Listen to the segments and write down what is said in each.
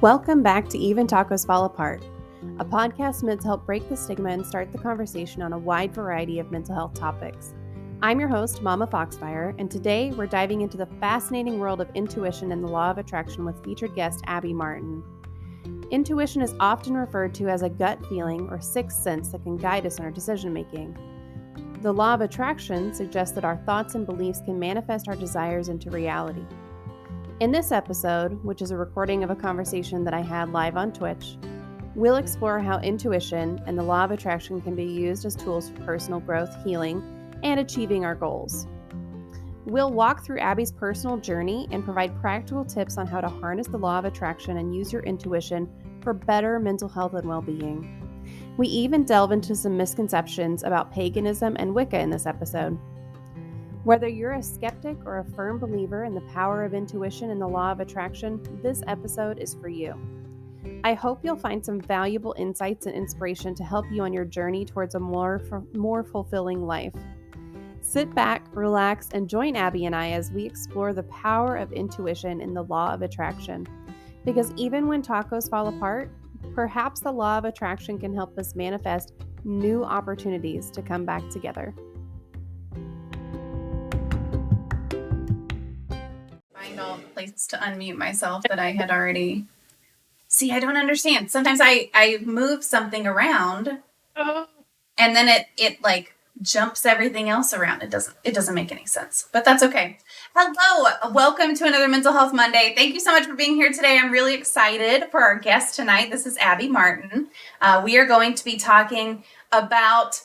Welcome back to Even Tacos Fall Apart, a podcast meant to help break the stigma and start the conversation on a wide variety of mental health topics. I'm your host, MommaFoxFire, and today we're diving into the fascinating world of intuition and the law of attraction with featured guest Abbie Martin. Intuition is often referred to as a gut feeling or sixth sense that can guide us in our decision making. The law of attraction suggests that our thoughts and beliefs can manifest our desires into reality. In this episode, which is a recording of a conversation that I had live on Twitch, we'll explore how intuition and the law of attraction can be used as tools for personal growth, healing, and achieving our goals. We'll walk through Abbie's personal journey and provide practical tips on how to harness the law of attraction and use your intuition for better mental health and well-being. We even delve into some misconceptions about paganism and Wicca in this episode. Whether you're a skeptic or a firm believer in the power of intuition and the law of attraction, this episode is for you. I hope you'll find some valuable insights and inspiration to help you on your journey towards a more fulfilling life. Sit back, relax, and join Abbie and I as we explore the power of intuition and the law of attraction. Because even when tacos fall apart, perhaps the law of attraction can help us manifest new opportunities to come back together. Find all the places to unmute myself that I had already. See, I don't understand. Sometimes I move something around, and then it like jumps everything else around. It doesn't make any sense, but that's okay. Hello, welcome to another Mental Health Monday. Thank you so much for being here today. I'm really excited for our guest tonight. This is Abbie Martin. We are going to be talking about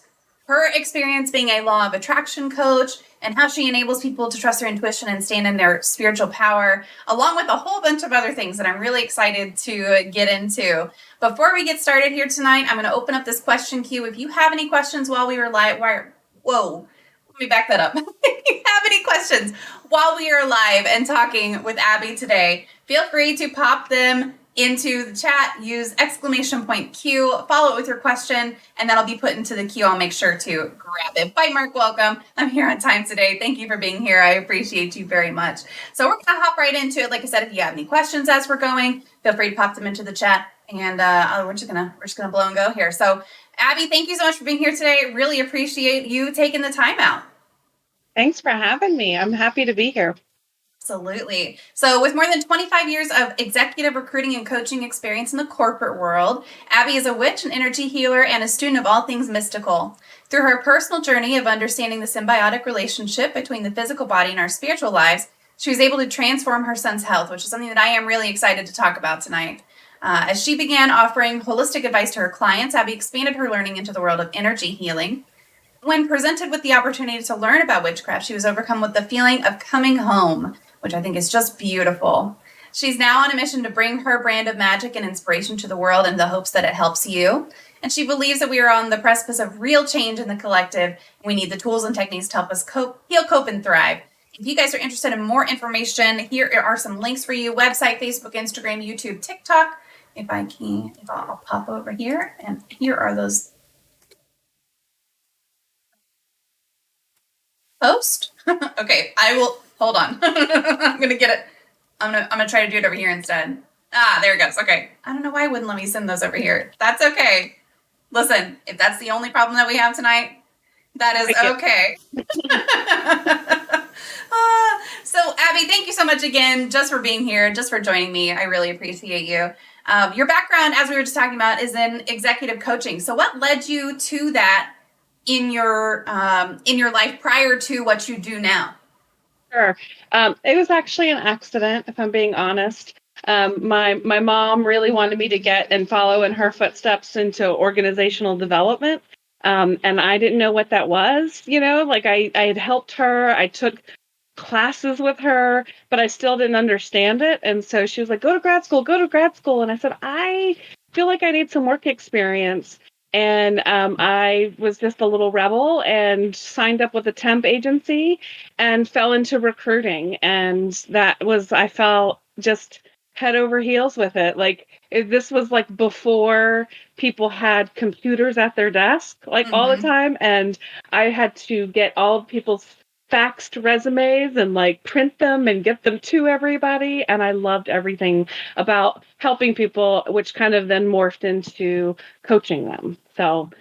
her experience being a law of attraction coach and how she enables people to trust their intuition and stand in their spiritual power, along with a whole bunch of other things that I'm really excited to get into. Before we get started here tonight, I'm going to open up this question queue. If you have any questions while we are live, let me back that up. If you have any questions while we are live and talking with Abbie today, feel free to pop them into the chat, use !Q, follow it with your question, and that'll be put into the queue. I'll make sure to grab it. Bye, Mark. Welcome. I'm here on time today. Thank you for being here. I appreciate you very much. So we're going to hop right into it. Like I said, if you have any questions as we're going, feel free to pop them into the chat, and we're just gonna blow and go here. So, Abbie, thank you so much for being here today. Really appreciate you taking the time out. Thanks for having me. I'm happy to be here. Absolutely. So with more than 25 years of executive recruiting and coaching experience in the corporate world, Abbie is a witch, an energy healer, and a student of all things mystical. Through her personal journey of understanding the symbiotic relationship between the physical body and our spiritual lives, she was able to transform her son's health, which is something that I am really excited to talk about tonight. As she began offering holistic advice to her clients, Abbie expanded her learning into the world of energy healing. When presented with the opportunity to learn about witchcraft, she was overcome with the feeling of coming home, which I think is just beautiful. She's now on a mission to bring her brand of magic and inspiration to the world in the hopes that it helps you. And she believes that we are on the precipice of real change in the collective, and we need the tools and techniques to help us heal, cope, and thrive. If you guys are interested in more information, here are some links for you: website, Facebook, Instagram, YouTube, TikTok. I'll pop over here, and here are those posts. Okay, I will. Hold on. I'm going to get it. I'm gonna try to do it over here instead. There it goes. Okay. I don't know why it wouldn't let me send those over here. That's okay. Listen, if that's the only problem that we have tonight, that is okay. So Abbie, thank you so much again just for being here, just for joining me. I really appreciate you. Your background, as we were just talking about, is in executive coaching. So what led you to that in your life prior to what you do now? Sure. It was actually an accident, if I'm being honest. My mom really wanted me to get and follow in her footsteps into organizational development. And I didn't know what that was, like I had helped her. I took classes with her, but I still didn't understand it. And so she was like, go to grad school. And I said, I feel like I need some work experience. And I was just a little rebel and signed up with a temp agency and fell into recruiting. And I felt just head over heels with it. This was like before people had computers at their desk, all the time. And I had to get all of people's faxed resumes and like print them and get them to everybody. And I loved everything about helping people, which kind of then morphed into coaching them. So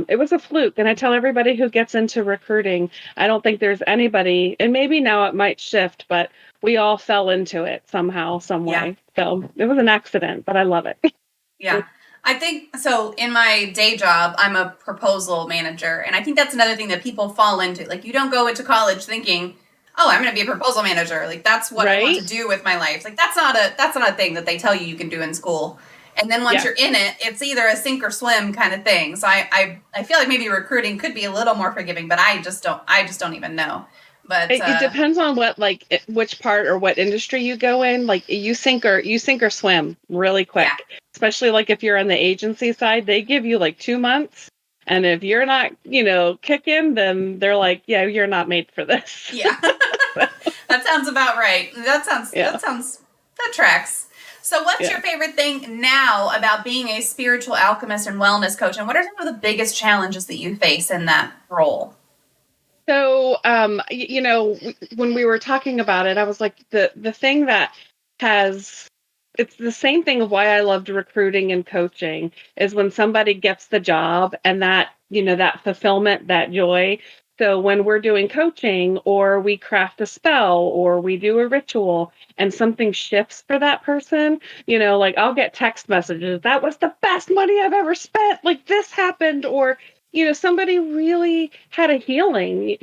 it was a fluke. And I tell everybody who gets into recruiting, I don't think there's anybody, and maybe now it might shift, but we all fell into it somehow, some way. So it was an accident, but I love it. Yeah. I think so. In my day job, I'm a proposal manager. And I think that's another thing that people fall into. Like, you don't go into college thinking, oh, I'm going to be a proposal manager. Like, that's what I want to do with my life. Like, that's not a thing that they tell you can do in school. And then once you're in it, it's either a sink or swim kind of thing. So I feel like maybe recruiting could be a little more forgiving, but I just don't even know. But it depends on what, like, which part or what industry you go in. Like, you sink or swim really quick. Yeah. Especially like if you're on the agency side, they give you like 2 months. And if you're not, kicking, then they're like, yeah, you're not made for this. Yeah. That sounds about right. That tracks. So what's your favorite thing now about being a spiritual alchemist and wellness coach? And what are some of the biggest challenges that you face in that role? So, when we were talking about it, I was like, the thing that it's the same thing of why I loved recruiting and coaching is when somebody gets the job and that, that fulfillment, that joy. So when we're doing coaching or we craft a spell or we do a ritual and something shifts for that person, like I'll get text messages, that was the best money I've ever spent. Like this happened, or somebody really had a healing,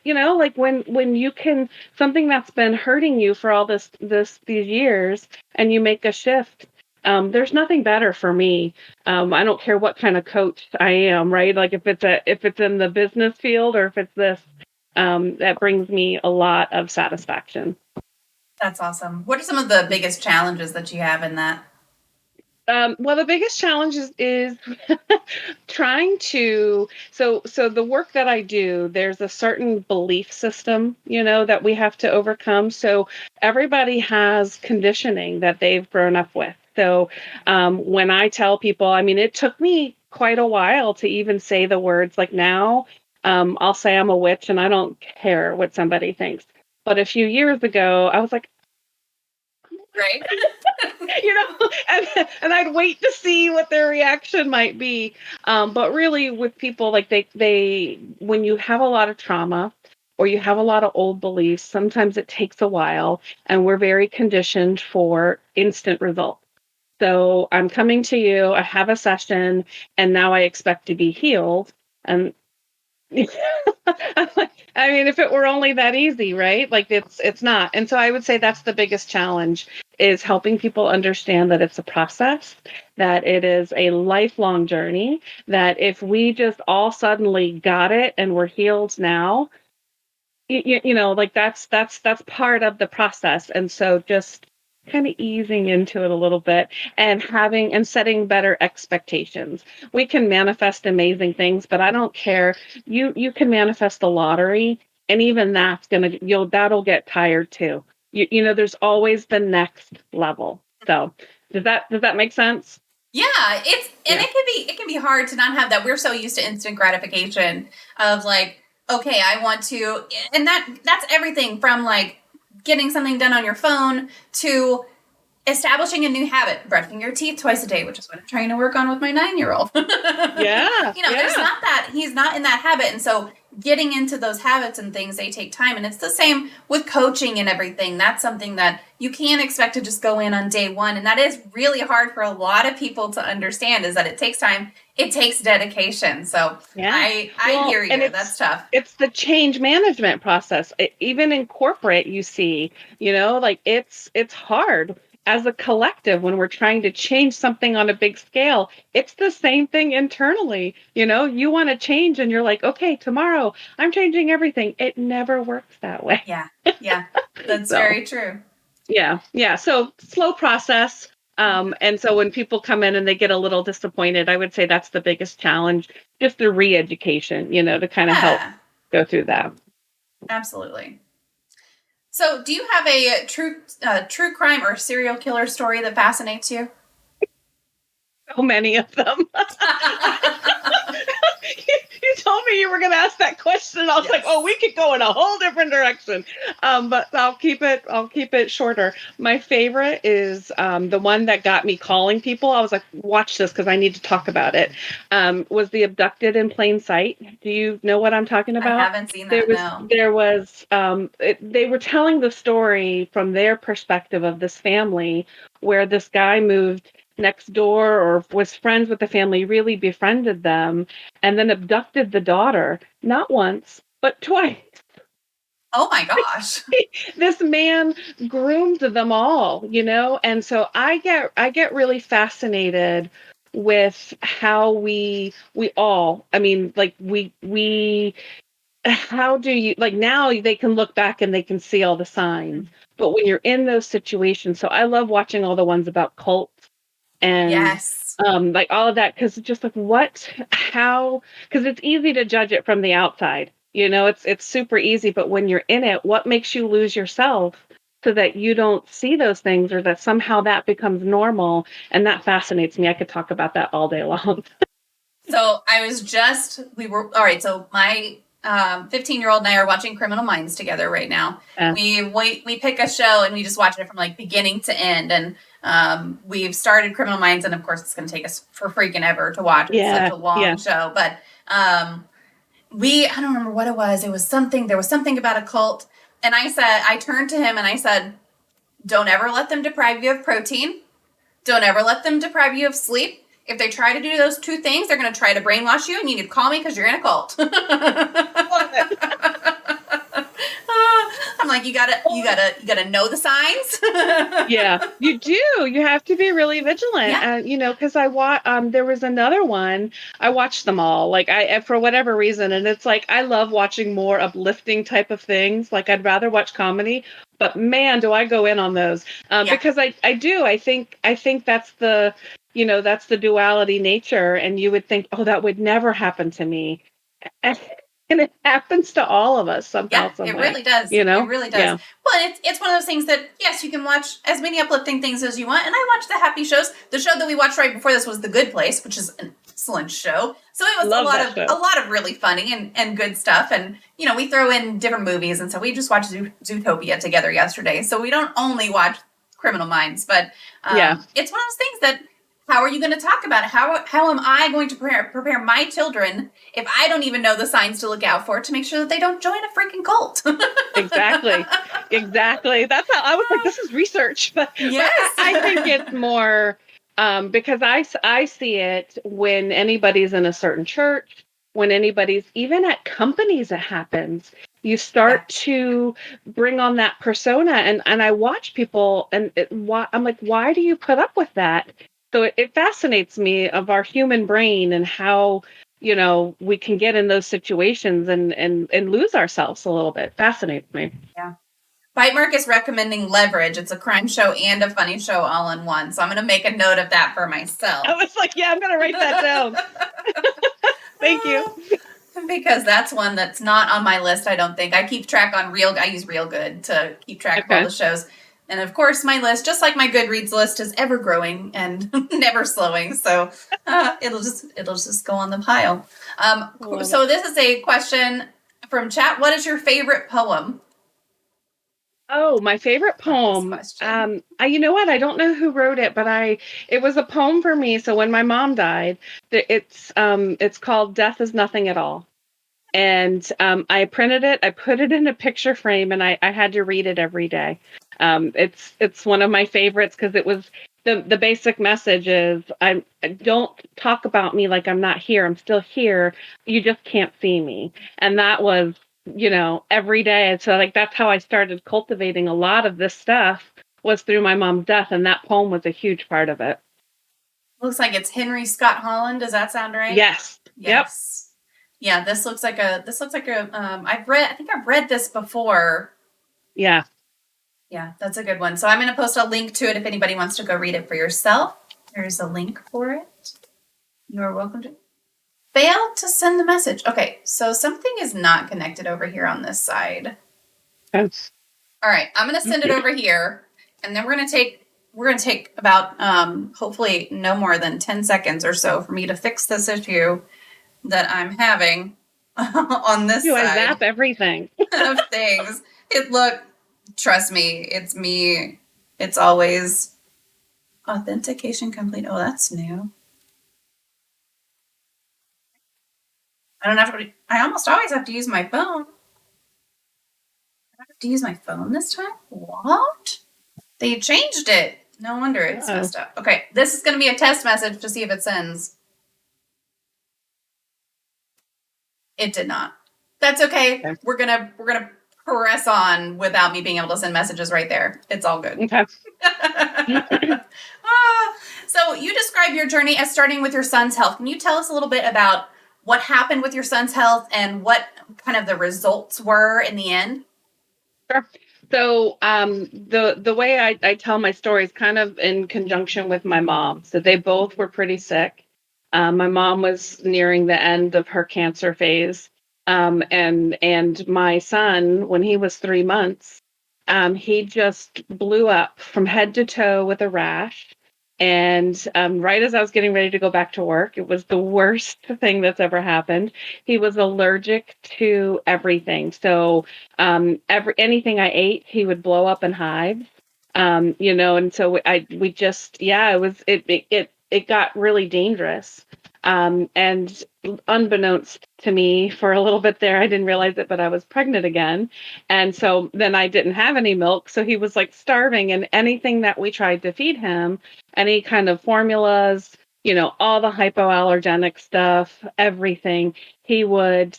like when you can, something that's been hurting you for all these years and you make a shift, there's nothing better for me. I don't care what kind of coach I am, right? Like if it's in the business field or if it's this, that brings me a lot of satisfaction. That's awesome. What are some of the biggest challenges that you have in that? Well, the biggest challenge is trying to, so the work that I do, there's a certain belief system, that we have to overcome. So everybody has conditioning that they've grown up with. So when I tell people, it took me quite a while to even say the words, like now I'll say I'm a witch and I don't care what somebody thinks. But a few years ago, I was like, right. And I'd wait to see what their reaction might be. But really with people, like they, when you have a lot of trauma or you have a lot of old beliefs, sometimes it takes a while and we're very conditioned for instant results. So I'm coming to you, I have a session and now I expect to be healed. And if it were only that easy, right? Like it's not. And so I would say that's the biggest challenge, is helping people understand that it's a process, that it is a lifelong journey, that if we just all suddenly got it and we're healed now, like that's part of the process. And so just kind of easing into it a little bit and setting better expectations. We can manifest amazing things, but I don't care. You can manifest the lottery, and even that's that'll get tired too. There's always the next level. So does that make sense? Yeah, it can be hard to not have that. We're so used to instant gratification of like, okay, I want to, and that's everything from like getting something done on your phone to establishing a new habit, brushing your teeth twice a day, which is what I'm trying to work on with my 9-year-old. Yeah. There's not that, he's not in that habit. And so getting into those habits and things, they take time. And it's the same with coaching and everything. That's something that you can't expect to just go in on day one. And that is really hard for a lot of people to understand, is that it takes time. It takes dedication. So yeah. I hear you. That's tough. It's the change management process. Even in corporate, you see, like it's hard. As a collective, when we're trying to change something on a big scale, it's the same thing internally. You want to change and you're like, okay, tomorrow I'm changing everything. It never works that way. Yeah. That's very true. Yeah. So slow process. And so when people come in and they get a little disappointed, I would say that's the biggest challenge, just the re-education, to kind of help go through that. Absolutely. So do you have a true crime or serial killer story that fascinates you? So many of them. You told me you were going to ask that question. I was like, oh, we could go in a whole different direction. But I'll keep it shorter. My favorite is the one that got me calling people. I was like, watch this because I need to talk about it. Was the Abducted in Plain Sight. Do you know what I'm talking about? I haven't seen that. They were telling the story from their perspective of this family where this guy moved next door or was friends with the family, really befriended them, and then abducted the daughter, not once, but twice. Oh my gosh. This man groomed them all, and so I get really fascinated with how we all, I mean, like we how do you, like, now they can look back and they can see all the signs, but when you're in those situations, so I love watching all the ones about cults and yes, like all of that, because it's just like because it's easy to judge it from the outside, it's super easy, but when you're in it, what makes you lose yourself so that you don't see those things, or that somehow that becomes normal? And that fascinates me. I could talk about that all day long. So all right, so my 15-year-old and I are watching Criminal Minds together right now. We pick a show and we just watch it from like beginning to end, and we've started Criminal Minds, and of course it's going to take us for freaking ever to watch. It's such a long show, but I don't remember what it was. There was something about a cult, and I turned to him and I said, don't ever let them deprive you of protein. Don't ever let them deprive you of sleep. If they try to do those two things, they're going to try to brainwash you, and you need to call me because you're in a cult. I'm like, you gotta know the signs. Yeah, you do. You have to be really vigilant. Yeah. Because there was another one. I watched them all, like for whatever reason, and it's like I love watching more uplifting type of things. Like I'd rather watch comedy, but man, do I go in on those because I do. I think that's the that's the duality nature, and you would think, oh, that would never happen to me. And it happens to all of us somehow. Yeah, it really does. It really does. Yeah. Well, it's one of those things that, yes, you can watch as many uplifting things as you want. And I watch the happy shows. The show that we watched right before this was The Good Place, which is an excellent show. So it was a lot of really funny and good stuff. And, we throw in different movies. And so we just watched Zootopia together yesterday. So we don't only watch Criminal Minds, but it's one of those things that, how are you going to talk about it? How am I going to prepare my children if I don't even know the signs to look out for to make sure that they don't join a freaking cult? Exactly. That's how I was like, this is research. But I think it's more because I see it when anybody's in a certain church, when anybody's even at companies, it happens. You start to bring on that persona, and I watch people, and I'm like, why do you put up with that? So it fascinates me of our human brain and how, we can get in those situations and lose ourselves a little bit. Fascinates me. Yeah. Bite Mark is recommending Leverage. It's a crime show and a funny show all in one. So I'm going to make a note of that for myself. I was like, I'm going to write that down. Thank you. Because that's one that's not on my list, I don't think. I keep track on I use Real Good to keep track of all the shows. And of course, my list, just like my Goodreads list, is ever growing and never slowing. So it'll just go on the pile. So this is a question from chat. What is your favorite poem? Oh, my favorite poem. You know what? I don't know who wrote it, but it was a poem for me. So when my mom died, it's called "Death is Nothing at All." And I printed it, I put it in a picture frame, and I had to read it every day. It's one of my favorites because it was the basic message is I don't talk about me like I'm not here. I'm still here. You just can't see me. And that was, every day. And so that's how I started cultivating a lot of this stuff was through my mom's death. And that poem was a huge part of it. Looks like it's Henry Scott Holland. Does that sound right? Yes. Yep. Yeah, this looks like a I think I've read this before. Yeah. Yeah, that's a good one. So I'm going to post a link to it if anybody wants to go read it for yourself. There's a link for it. You are welcome to. Failed to send the message. Okay, so something is not connected over here on this side. Yes. All right, I'm going to send it over here, and then we're going to take about hopefully no more than 10 seconds or so for me to fix this issue that I'm having. on this I side zap everything of things. Trust me, it's me. It's always authentication complete. Oh, that's new. I almost always have to use my phone. I have to use my phone this time? What? They changed it. No wonder it's messed up. Okay, this is going to be a test message to see if it sends. It did not. That's okay. We're gonna press on without me being able to send messages right there. It's all good. Okay. So you describe your journey as starting with your son's health. Can you tell us a little bit about what happened with your son's health and what kind of the results were in the end? Sure. So the way I tell my story is kind of in conjunction with my mom. So they both were pretty sick. My mom was nearing the end of her cancer phase. And my son, when he was 3 months, he just blew up from head to toe with a rash. And right as I was getting ready to go back to work, it was the worst thing that's ever happened. He was allergic to everything. So anything I ate, he would blow up in hives. And so it got really dangerous. And unbeknownst to me, for a little bit there, I didn't realize it, but I was pregnant again. And so then I didn't have any milk. So he was like starving, and anything that we tried to feed him, any kind of formulas, all the hypoallergenic stuff, everything, he would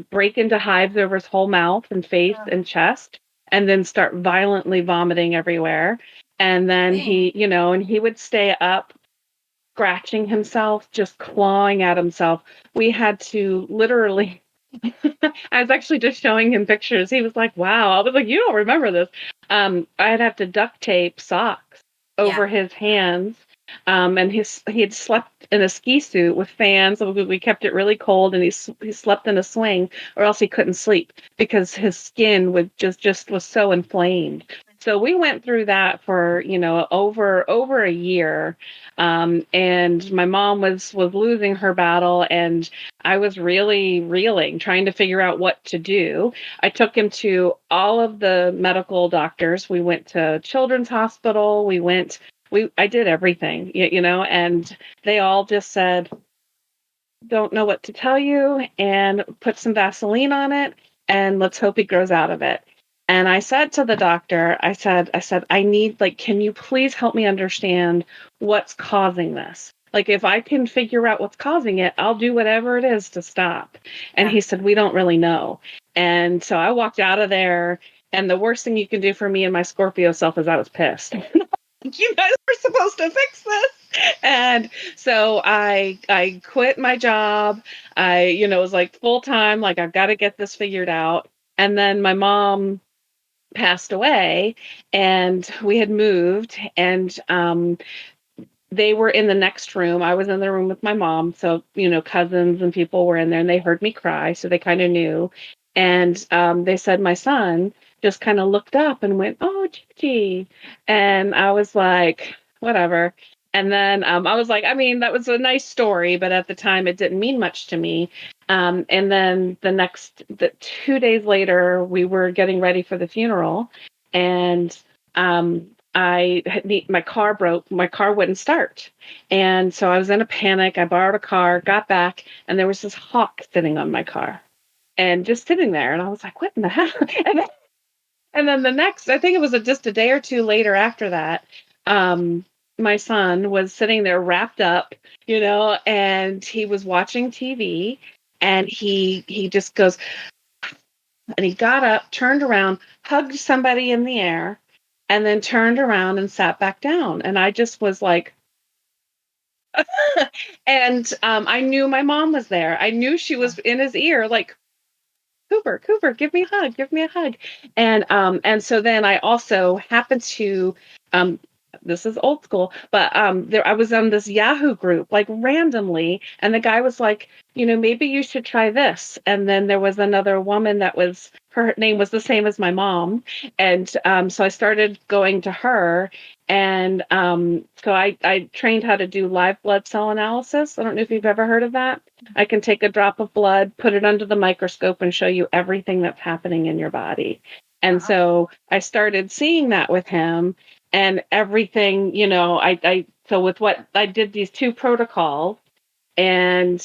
break into hives over his whole mouth and face and chest, and then start violently vomiting everywhere. And then he would stay up scratching himself, just clawing at himself. We had to literally, I was actually just showing him pictures. He was like, wow. I was like, you don't remember this. I'd have to duct tape socks over his hands. And he had slept in a ski suit with fans. We kept it really cold, and he slept in a swing, or else he couldn't sleep because his skin would just was so inflamed. So we went through that for over a year, and my mom was losing her battle, and I was really reeling, trying to figure out what to do. I took him to all of the medical doctors. We went to Children's Hospital. I did everything, and they all just said, don't know what to tell you, and put some Vaseline on it, and let's hope he grows out of it. And I said to the doctor, I said, I need, can you please help me understand what's causing this? Like, if I can figure out what's causing it, I'll do whatever it is to stop. And he said, we don't really know. And so I walked out of there, and the worst thing you can do for me and my Scorpio self is I was pissed. You guys were supposed to fix this. And so I quit my job. I, was like full time, like I've got to get this figured out. And then my mom passed away, and we had moved, and they were in the next room. I was in the room with my mom. So, cousins and people were in there, and they heard me cry. So they kind of knew. And they said my son just kind of looked up and went, oh, Gigi. And I was like, whatever. And then I was like, that was a nice story, but at the time it didn't mean much to me. And then the 2 days later, we were getting ready for the funeral, and my car broke. My car wouldn't start. And so I was in a panic. I borrowed a car, got back, and there was this hawk sitting on my car and just sitting there. And I was like, what in the hell? And then the next, I think it was just a day or two later after that, my son was sitting there wrapped up, and he was watching TV, and he just goes, and he got up, turned around, hugged somebody in the air, and then turned around and sat back down. And I just was like, and I knew my mom was there. I knew she was in his ear, like, Cooper, give me a hug. And so then I also happened to this is old school, but I was on this Yahoo group like randomly, and the guy was like, maybe you should try this. And then there was another woman her name was the same as my mom, and so I started going to her, and so I trained how to do live blood cell analysis. I don't know if you've ever heard of that. I can take a drop of blood, put it under the microscope, and show you everything that's happening in your body. And so I started seeing that with him, and everything, so with what I did, these 2 protocols, and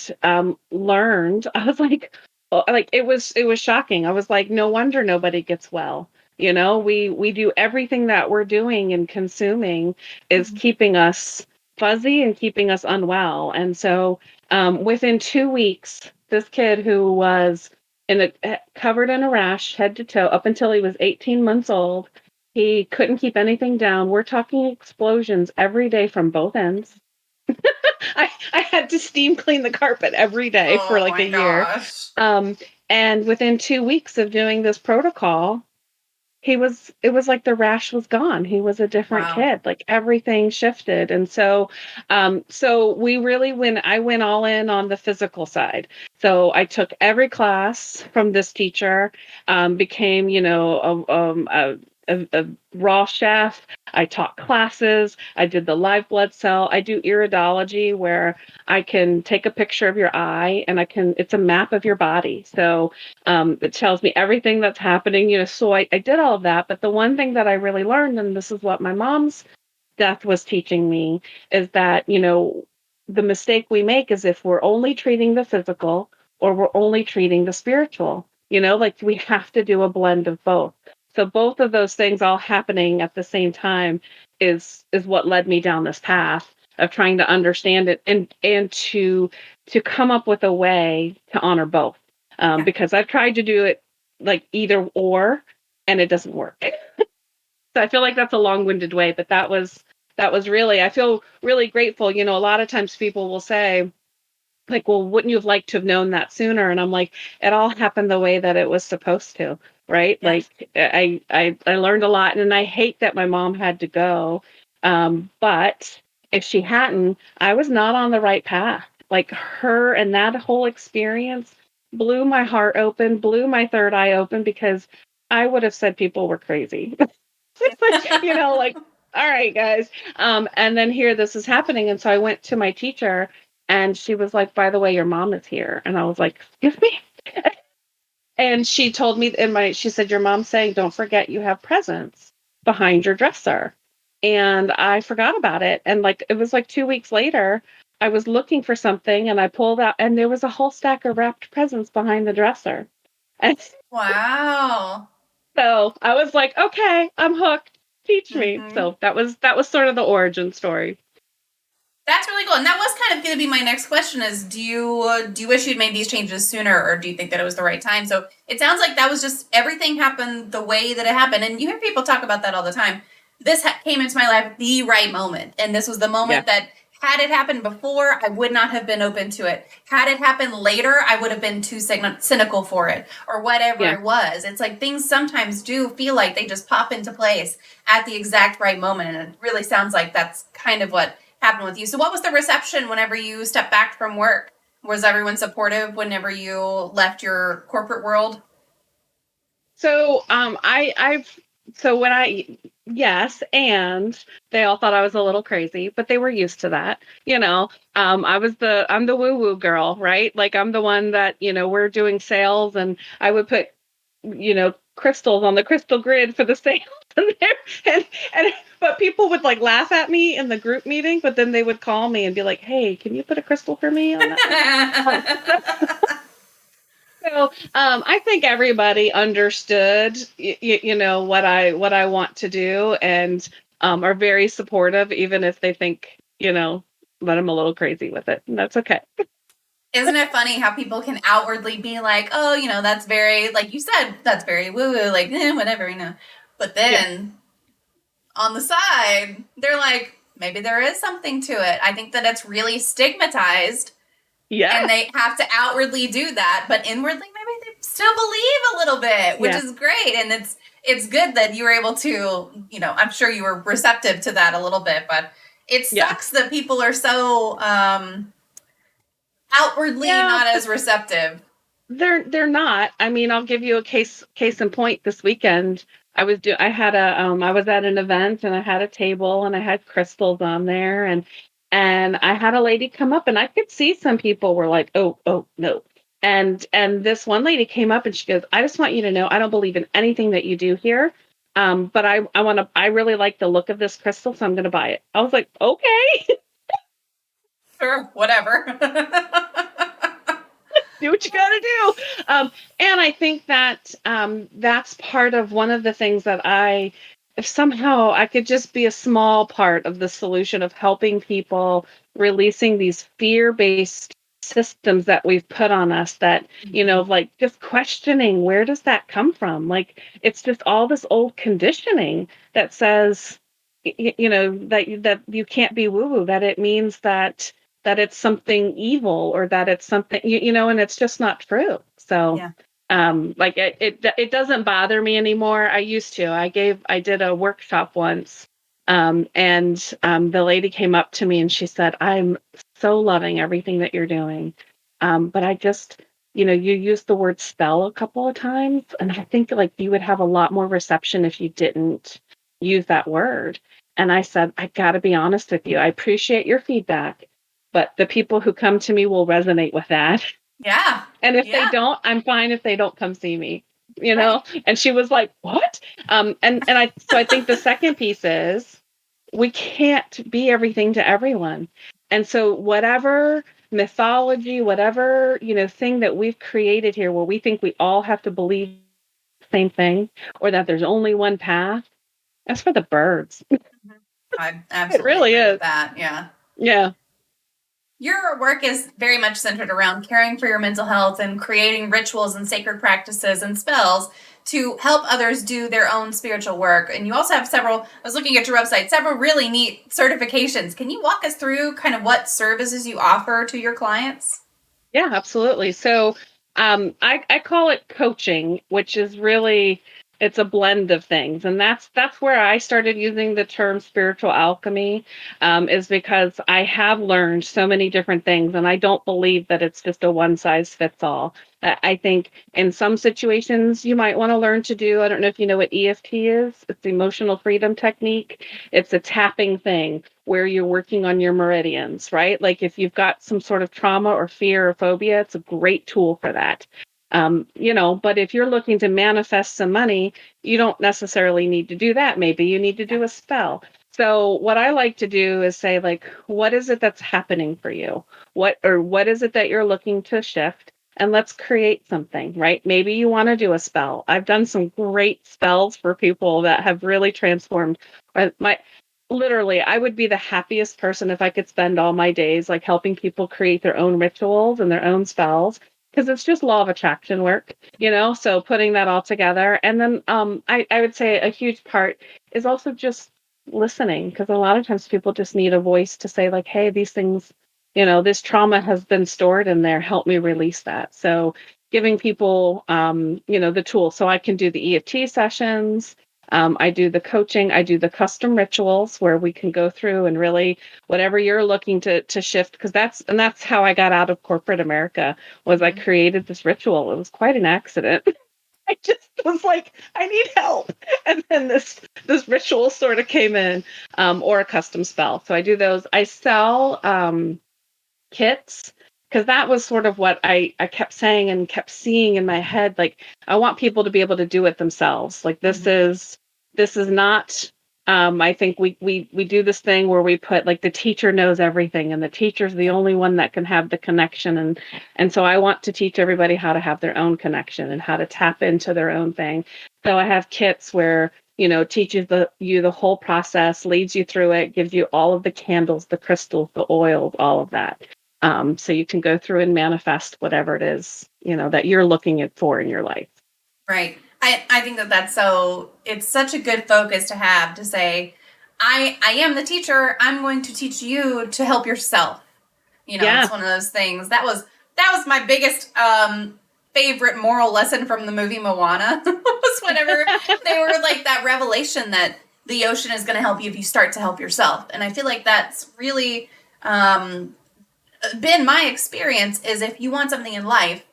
learned, I was like, it was shocking. I was like, no wonder nobody gets well. We do everything that we're doing and consuming is keeping us fuzzy and keeping us unwell. And so within 2 weeks, this kid who was covered in a rash, head to toe, up until he was 18 months old, he couldn't keep anything down. We're talking explosions every day from both ends. I had to steam clean the carpet every day for like a year. And within 2 weeks of doing this protocol, it was like the rash was gone. He was a different kid. Like everything shifted. And so we really I went all in on the physical side. So I took every class from this teacher, became, a raw chef. I taught classes. I did the live blood cell. I do iridology, where I can take a picture of your eye and it's a map of your body. So it tells me everything that's happening, so I did all of that. But the one thing that I really learned, and this is what my mom's death was teaching me, is that, the mistake we make is if we're only treating the physical or we're only treating the spiritual, like we have to do a blend of both. So both of those things all happening at the same time is what led me down this path of trying to understand it and to come up with a way to honor both. Because I've tried to do it like either or, and it doesn't work. So I feel like that's a long-winded way, but that was really, I feel really grateful. A lot of times people will say, like, well, wouldn't you have liked to have known that sooner? And I'm like, it all happened the way that it was supposed to, right? Yes. Like I learned a lot, and I hate that my mom had to go. But if she hadn't, I was not on the right path. Like her and that whole experience blew my heart open, blew my third eye open, because I would have said people were crazy. Like, all right, guys. And then here this is happening. And so I went to my teacher, and she was like, by the way, your mom is here. And I was like, excuse me? And she told me she said, your mom's saying, don't forget you have presents behind your dresser. And I forgot about it. And it was 2 weeks later, I was looking for something, and I pulled out, and there was a whole stack of wrapped presents behind the dresser. And wow. So I was like, okay, I'm hooked. Teach me. So that was sort of the origin story. That's really cool. And that was kind of going to be my next question is, do you wish you'd made these changes sooner, or do you think that it was the right time? So it sounds like that was just everything happened the way that it happened. And you hear people talk about that all the time. This came into my life at the right moment. And this was the moment that had it happened before, I would not have been open to it. Had it happened later, I would have been too cynical for it, or whatever it was. It's like things sometimes do feel like they just pop into place at the exact right moment. And it really sounds like that's kind of what happened with you. So what was the reception whenever you stepped back from work? Was everyone supportive whenever you left your corporate world? So yes, and they all thought I was a little crazy, but they were used to that. I'm the woo-woo girl, right? Like I'm the one that, we're doing sales, and I would put, crystals on the crystal grid for the sales. But people would laugh at me in the group meeting, but then they would call me and be like, hey, can you put a crystal for me on that? So I think everybody understood, what I want to do, and are very supportive, even if they think, that I'm a little crazy with it, and that's okay. Isn't it funny how people can outwardly be like, oh, that's very, like you said, that's very woo-woo, like, whatever, But then on the side, they're like, maybe there is something to it. I think that it's really stigmatized. Yeah. And they have to outwardly do that, but inwardly maybe they still believe a little bit, which is great. And it's good that you were able to, I'm sure you were receptive to that a little bit, but it sucks that people are so outwardly not as receptive. They're not. I mean, I'll give you a case in point. This weekend, I was at an event, and I had a table, and I had crystals on there, and I had a lady come up, and I could see some people were like, oh no. And this one lady came up, and she goes, I just want you to know, I don't believe in anything that you do here. But I really like the look of this crystal, so I'm going to buy it. I was like, okay. Sure, whatever. Do what you got to do. And I think that that's part of one of the things that if somehow I could just be a small part of the solution of helping people releasing these fear-based systems that we've put on us, that, like just questioning, where does that come from? Like, it's just all this old conditioning that says, that you can't be woo-woo, that it means that it's something evil, or that it's something, and it's just not true. So, like it doesn't bother me anymore. I used to. I did a workshop once, and the lady came up to me and she said, I'm so loving everything that you're doing. But I just, you used the word spell a couple of times, and I think like you would have a lot more reception if you didn't use that word. And I said, I got to be honest with you. I appreciate your feedback, but the people who come to me will resonate with that. Yeah. And if they don't, I'm fine if they don't come see me, Right. And she was like, what? So I think the second piece is, we can't be everything to everyone. And so whatever mythology, whatever, thing that we've created here, where we think we all have to believe the same thing, or that there's only one path, that's for the birds. I absolutely it really agree is. with that. Yeah. Yeah. Your work is very much centered around caring for your mental health and creating rituals and sacred practices and spells to help others do their own spiritual work. And you also have I was looking at your website, several really neat certifications. Can you walk us through kind of what services you offer to your clients? Yeah, absolutely. So I call it coaching, which is really, it's a blend of things. And that's where I started using the term spiritual alchemy, is because I have learned so many different things, and I don't believe that it's just a one size fits all. I think in some situations you might want to learn to do, I don't know if you know what EFT is. It's emotional freedom technique. It's a tapping thing where you're working on your meridians, right? Like if you've got some sort of trauma or fear or phobia, it's a great tool for that. But if you're looking to manifest some money, you don't necessarily need to do that. Maybe you need to do a spell. So what I like to do is say, like, what is it that's happening for you? What is it that you're looking to shift? And let's create something, right? Maybe you want to do a spell. I've done some great spells for people that have really transformed literally, I would be the happiest person if I could spend all my days like helping people create their own rituals and their own spells, because it's just law of attraction work, so putting that all together. And then I would say a huge part is also just listening, because a lot of times people just need a voice to say, like, hey, these things, this trauma has been stored in there, help me release that. So giving people the tools. So I can do the EFT sessions, I do the coaching, I do the custom rituals where we can go through and really whatever you're looking to shift, because that's how I got out of corporate America, was I created this ritual. It was quite an accident. I just was like, I need help. And then this ritual sort of came in, or a custom spell. So I do those. I sell kits, because that was sort of what I kept saying and kept seeing in my head. Like, I want people to be able to do it themselves. Like, this is not, I think we do this thing where we put, like, the teacher knows everything, and the teacher's the only one that can have the connection. And so I want to teach everybody how to have their own connection and how to tap into their own thing. So I have kits where, teaches you the whole process, leads you through it, gives you all of the candles, the crystals, the oils, all of that. So you can go through and manifest whatever it is, that you're looking for in your life. Right. I think that's it's such a good focus to have, to say, I am the teacher. I'm going to teach you to help yourself. It's one of those things that was my biggest, favorite moral lesson from the movie Moana was whenever they were like that revelation that the ocean is going to help you if you start to help yourself. And I feel like that's really been my experience, is if you want something in life,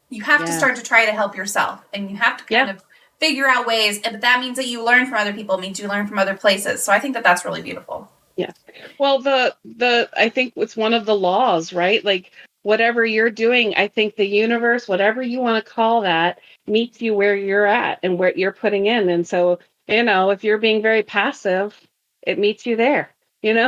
you have to start to try to help yourself, and you have to kind of figure out ways. But that means that you learn from other people, it means you learn from other places. So I think that that's really beautiful. Yeah. Well, I think it's one of the laws, right? Like whatever you're doing, I think the universe, whatever you want to call that, meets you where you're at and where you're putting in. And so, if you're being very passive, it meets you there, Yeah.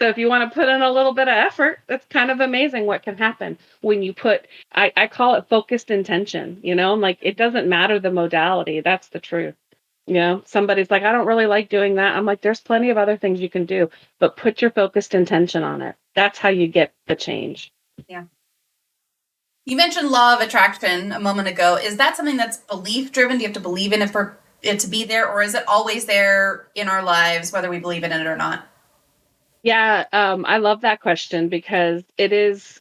So if you want to put in a little bit of effort, that's kind of amazing what can happen when you put, I call it focused intention, like it doesn't matter the modality. That's the truth. Somebody's like, I don't really like doing that. I'm like, there's plenty of other things you can do, but put your focused intention on it. That's how you get the change. Yeah. You mentioned law of attraction a moment ago. Is that something that's belief driven? Do you have to believe in it for it to be there, or is it always there in our lives, whether we believe in it or not? Yeah, I love that question, because it's,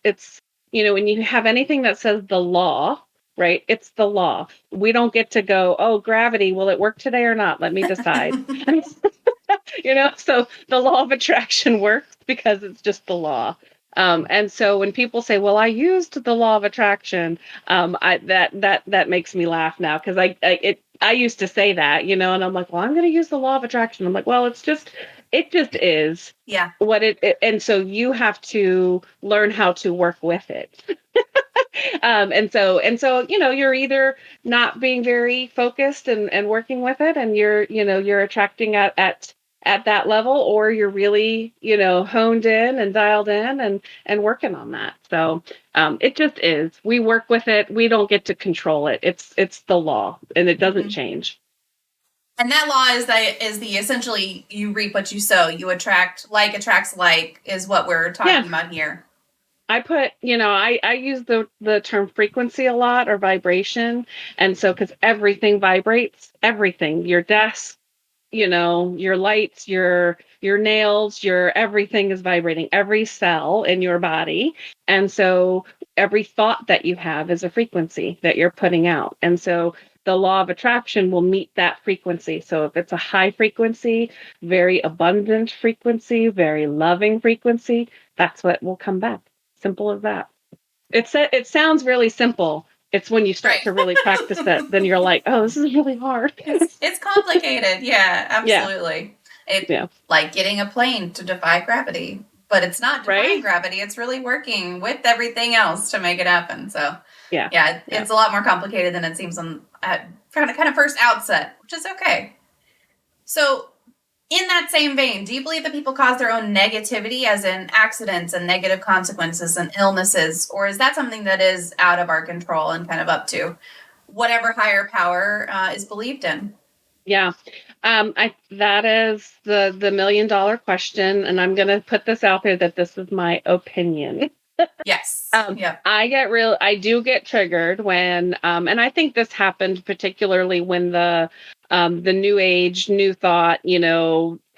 when you have anything that says the law, right? It's the law. We don't get to go, oh, gravity, will it work today or not? Let me decide. So the law of attraction works because it's just the law. And so when people say, well, I used the law of attraction, that makes me laugh now, because I used to say that, and I'm like, well, I'm going to use the law of attraction. I'm like, well, it just is what and so you have to learn how to work with it. And so, you're either not being very focused and working with it, and you're attracting at that level, or you're really, honed in and dialed in and working on that. So, it just is, we work with it. We don't get to control it. It's the law, and it doesn't change. And that law is the essentially, you reap what you sow. You attracts like is what we're talking about here. I put, I use the term frequency a lot, or vibration. And so, because everything vibrates, everything, your desk, your lights, your nails, your everything is vibrating, every cell in your body. And so every thought that you have is a frequency that you're putting out. And so the law of attraction will meet that frequency. So if it's a high frequency, very abundant frequency, very loving frequency, that's what will come back. Simple as that. It sounds really simple. It's when you start to really practice it, then you're like, oh, this is really hard. It's complicated. Yeah, absolutely. Like getting a plane to defy gravity, but it's not defying gravity. It's really working with everything else to make it happen. So it's a lot more complicated than it seems on kind of first outset, which is okay. So in that same vein, do you believe that people cause their own negativity, as in accidents and negative consequences and illnesses? Or is that something that is out of our control and kind of up to whatever higher power is believed in? Yeah, that is the $1 million question. And I'm going to put this out there that this is my opinion. Yes. I do get triggered when, and I think this happened particularly when the new age, new thought,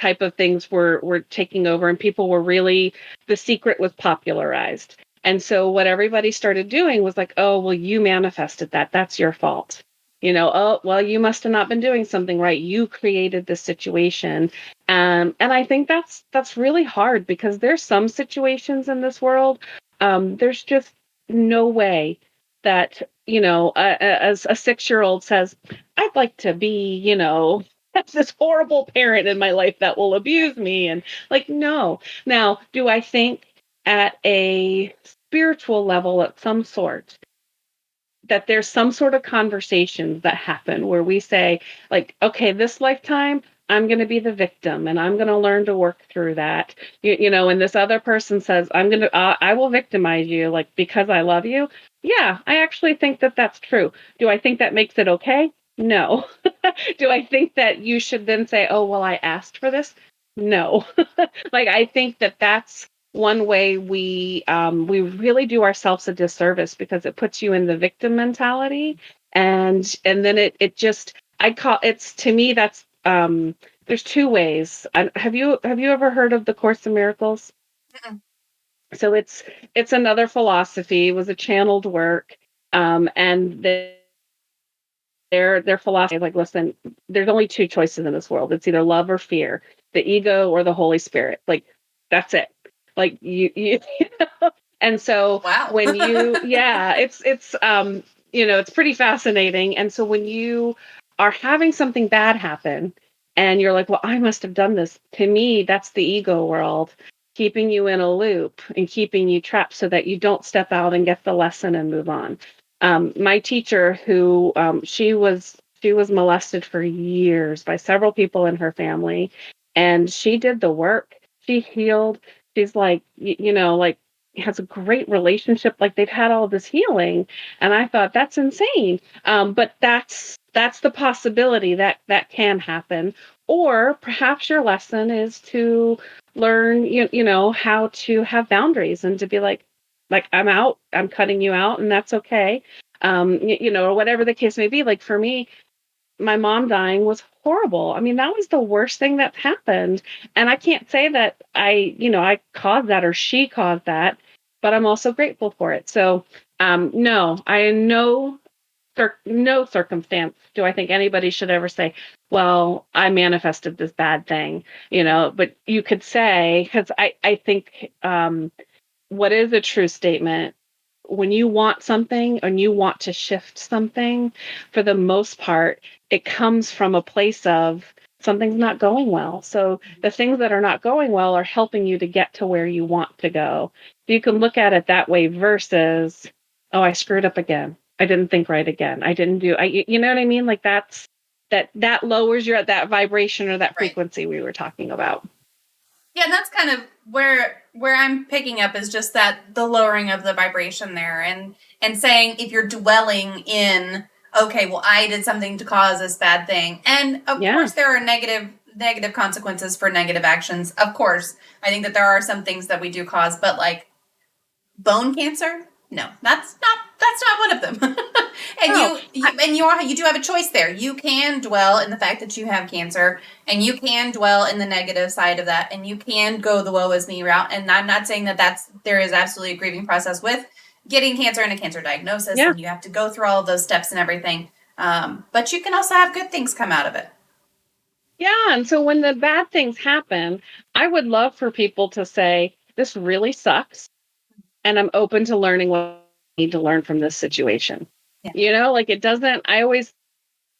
type of things were taking over, and people were really, The Secret was popularized. And so what everybody started doing was like, oh, well, you manifested that. That's your fault. Oh, well, you must have not been doing something right. You created this situation. And I think that's really hard, because there's some situations in this world, there's just no way that, as a 6-year-old says, I'd like to be, this horrible parent in my life that will abuse me. And like, no. Now, do I think at a spiritual level, at some sort, that there's some sort of conversations that happen where we say, like, okay, this lifetime, I'm going to be the victim, and I'm going to learn to work through that. And this other person says, I will victimize you, like, because I love you. Yeah, I actually think that that's true. Do I think that makes it okay? No. Do I think that you should then say, oh, well, I asked for this? No. Like, I think that that's one way we really do ourselves a disservice, because it puts you in the victim mentality. And then it just, to me, that's, there's two ways. Have you ever heard of the Course in Miracles? Mm-mm. So it's another philosophy. It was a channeled work. And their philosophy is like, listen, there's only two choices in this world. It's either love or fear, the ego or the Holy Spirit. Like, that's it. Like you know? And so Wow. when you, yeah, it's it's pretty fascinating. And so when you are having something bad happen and you're like, well, I must have done this. To me, that's the ego world keeping you in a loop and keeping you trapped so that you don't step out and get the lesson and move on. My teacher, who she was molested for years by several people in her family, and she did the work. She healed. She's like, like has a great relationship. Like they've had all this healing, and I thought that's insane. But that's the possibility that can happen. Or perhaps your lesson is to learn, how to have boundaries and to be like I'm out, I'm cutting you out, and that's okay. Or whatever the case may be. Like for me, my mom dying was horrible. I mean, that was the worst thing that's happened. And I can't say that I caused that or she caused that, but I'm also grateful for it. So, no, in no circumstance do I think anybody should ever say, well, I manifested this bad thing, but you could say, because I think what is a true statement, when you want something and you want to shift something, for the most part, it comes from a place of something's not going well. So the things that are not going well are helping you to get to where you want to go. You can look at it that way versus, oh, I screwed up again. I didn't think right again. I didn't do, you know what I mean? Like that lowers you at that vibration or that frequency we were talking about. Yeah, and that's kind of where I'm picking up is just that the lowering of the vibration there and saying if you're dwelling in, okay, well, I did something to cause this bad thing. And of course there are negative consequences for negative actions. Of course, I think that there are some things that we do cause, but like bone cancer, no, that's not one of them. And you do have a choice there. You can dwell in the fact that you have cancer, and you can dwell in the negative side of that, and you can go the woe is me route. And I'm not saying that there is absolutely a grieving process with getting cancer and a cancer diagnosis, and you have to go through all of those steps and everything. But you can also have good things come out of it. Yeah, and so when the bad things happen, I would love for people to say, this really sucks, and I'm open to learning what I need to learn from this situation. Yeah. Like it doesn't,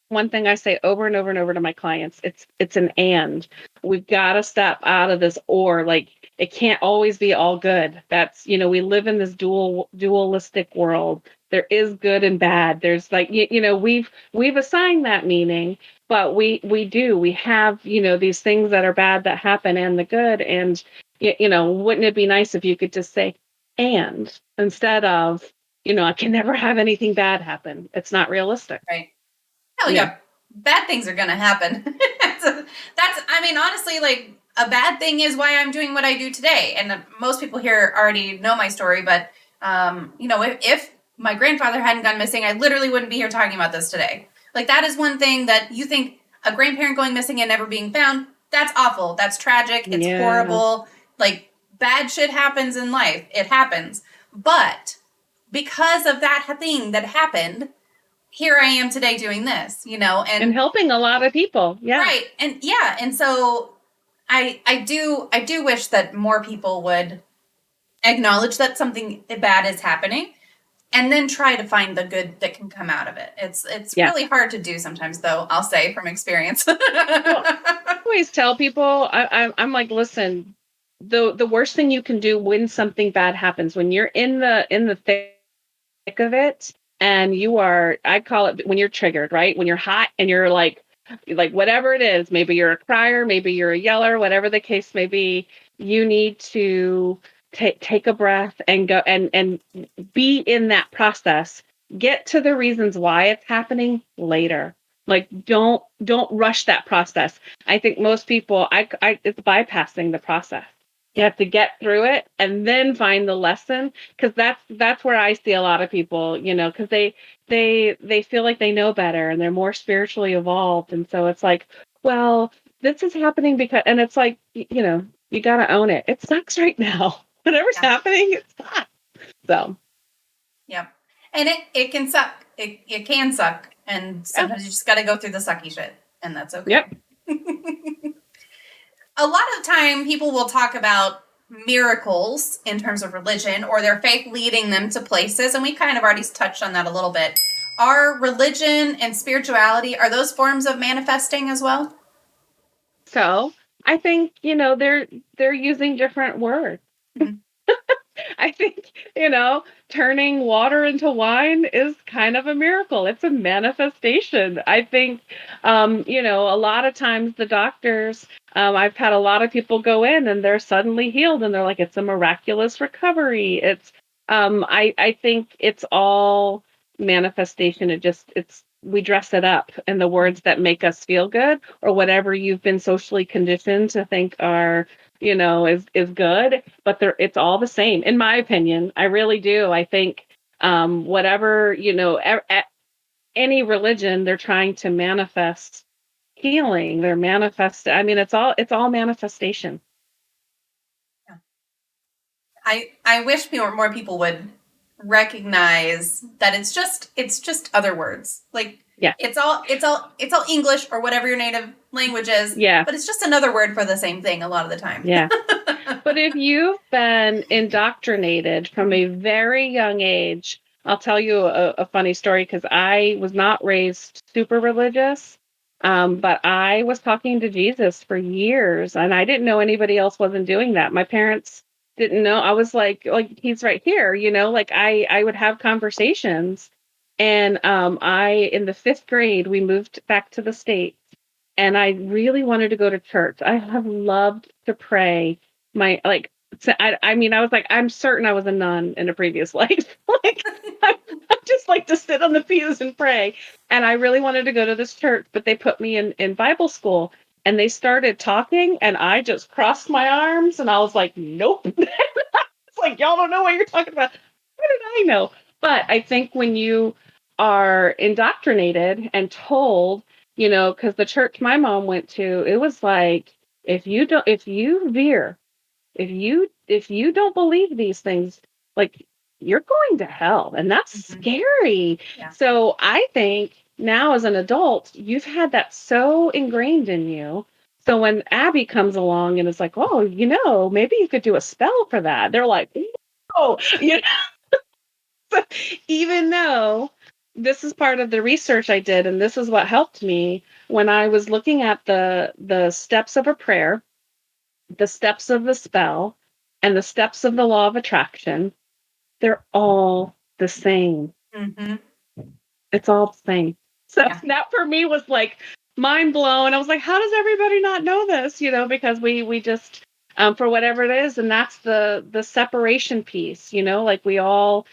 one thing I say over and over and over to my clients, it's an and. We've got to step out of this or, like, it can't always be all good. That's, we live in this dualistic world. There is good and bad. There's like, we've assigned that meaning, but we have, these things that are bad that happen and the good. And, wouldn't it be nice if you could just say, and instead of, I can never have anything bad happen. It's not realistic. Right. Hell yeah. Bad things are going to happen. Honestly, like a bad thing is why I'm doing what I do today. And most people here already know my story, but, if my grandfather hadn't gone missing, I literally wouldn't be here talking about this today. Like that is one thing that you think a grandparent going missing and never being found, that's awful. That's tragic. It's horrible. Like bad shit happens in life. It happens. But because of that thing that happened, here I am today doing this, and helping a lot of people. Yeah. Right. And so I do wish that more people would acknowledge that something bad is happening and then try to find the good that can come out of it. It's really hard to do sometimes, though, I'll say from experience. Well, I always tell people, I'm like, listen, the worst thing you can do when something bad happens, when you're in the thick of it, and you are, I call it when you're triggered, right? When you're hot and you're like whatever it is, maybe you're a crier, maybe you're a yeller, whatever the case may be, you need to take a breath and go and be in that process. Get to the reasons why it's happening later. Like don't rush that process. I think most people, it's bypassing the process. You have to get through it and then find the lesson, because that's where I see a lot of people, because they feel like they know better and they're more spiritually evolved. And so it's like, well, this is happening because, and it's like, you got to own it. It sucks right now. Whatever's happening, it sucks. So. Yeah. And it can suck. It can suck. And sometimes you just got to go through the sucky shit. And that's okay. Yep. A lot of time people will talk about miracles in terms of religion or their faith leading them to places. And we kind of already touched on that a little bit. Are religion and spirituality, are those forms of manifesting as well? So I think, they're using different words. Mm-hmm. I think, turning water into wine is kind of a miracle. It's a manifestation. I think, a lot of times the doctors, I've had a lot of people go in and they're suddenly healed and they're like, it's a miraculous recovery. It's, I think it's all manifestation. We dress it up in the words that make us feel good or whatever you've been socially conditioned to think are, is good, but it's all the same, in my opinion. I really do. I think whatever, any religion, they're trying to manifest healing. They're it's all manifestation. Yeah. I wish more people would recognize that it's just other words. Like, yeah, it's all English or whatever your native language is. Yeah. But it's just another word for the same thing a lot of the time. Yeah. But if you've been indoctrinated from a very young age, I'll tell you a funny story because I was not raised super religious, but I was talking to Jesus for years and I didn't know anybody else wasn't doing that. My parents didn't know. I was like he's right here, I would have conversations. And in the 5th grade, we moved back to the States and I really wanted to go to church. I have loved to pray. I was like, I'm certain I was a nun in a previous life. I just like to sit on the pews and pray. And I really wanted to go to this church, but they put me in Bible school and they started talking and I just crossed my arms and I was like, nope. It's like, y'all don't know what you're talking about. What did I know? But I think when you are indoctrinated and told, because the church my mom went to, it was like, if you don't believe these things, like you're going to hell, and that's scary. Yeah. So I think now as an adult, you've had that so ingrained in you. So when Abbie comes along and is like, oh, maybe you could do a spell for that. They're like, oh, So even though this is part of the research I did, and this is what helped me when I was looking at the steps of a prayer, the steps of the spell, and the steps of the law of attraction, they're all the same. Mm-hmm. It's all the same. So that for me was like mind blown. I was like, how does everybody not know this? Because we just for whatever it is, and that's the separation piece. So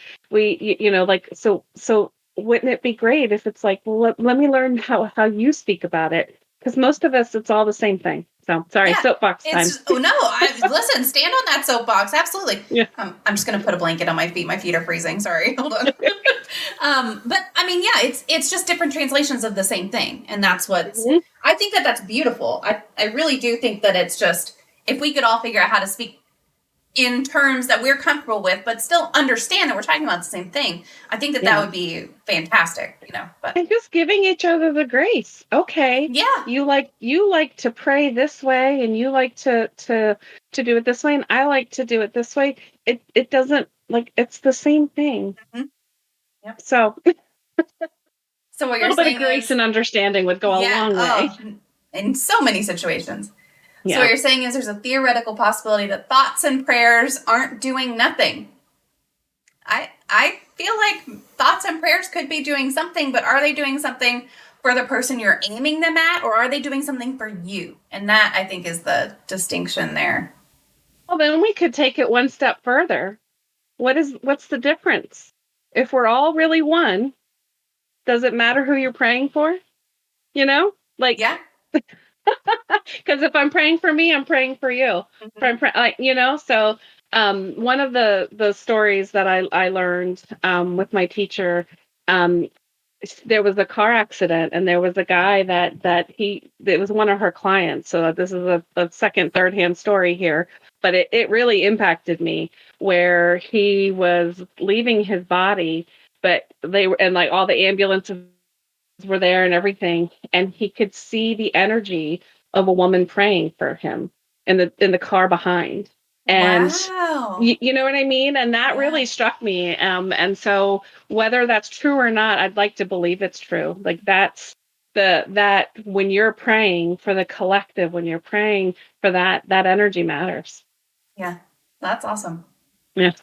wouldn't it be great if it's like, well, let me learn how you speak about it, because most of us, it's all the same thing. So sorry, soapbox time. Listen, stand on that soapbox. Absolutely. Yeah. I'm just going to put a blanket on my feet. My feet are freezing. Sorry. Hold on. But I mean, yeah, it's just different translations of the same thing. And that's what's, I think that's beautiful. I really do think that it's just, if we could all figure out how to speak in terms that we're comfortable with, but still understand that we're talking about the same thing, I think that would be fantastic, But and just giving each other the grace. Okay. Yeah. You like to pray this way, and you like to do it this way, and I like to do it this way. It doesn't, it's the same thing. Mm-hmm. Yep. So what you're saying, a little bit of grace and understanding would go a long way in so many situations. Yeah. So what you're saying is there's a theoretical possibility that thoughts and prayers aren't doing nothing. I feel like thoughts and prayers could be doing something, but are they doing something for the person you're aiming them at, or are they doing something for you? And that, I think, is the distinction there. Well, then we could take it one step further. What's the difference? If we're all really one, does it matter who you're praying for? Yeah. Because if I'm praying for me, I'm praying for you. Mm-hmm. So one of the stories that I learned with my teacher, there was a car accident and there was a guy it was one of her clients. So this is a second, third hand story here, but it really impacted me, where he was leaving his body but they were, and like all the ambulances were there and everything, and he could see the energy of a woman praying for him in the car behind. And Wow. you know what I mean? And that really struck me. And so whether that's true or not, I'd like to believe it's true. Like that's that when you're praying for the collective, when you're praying for that energy matters. Yeah, that's awesome. Yeah.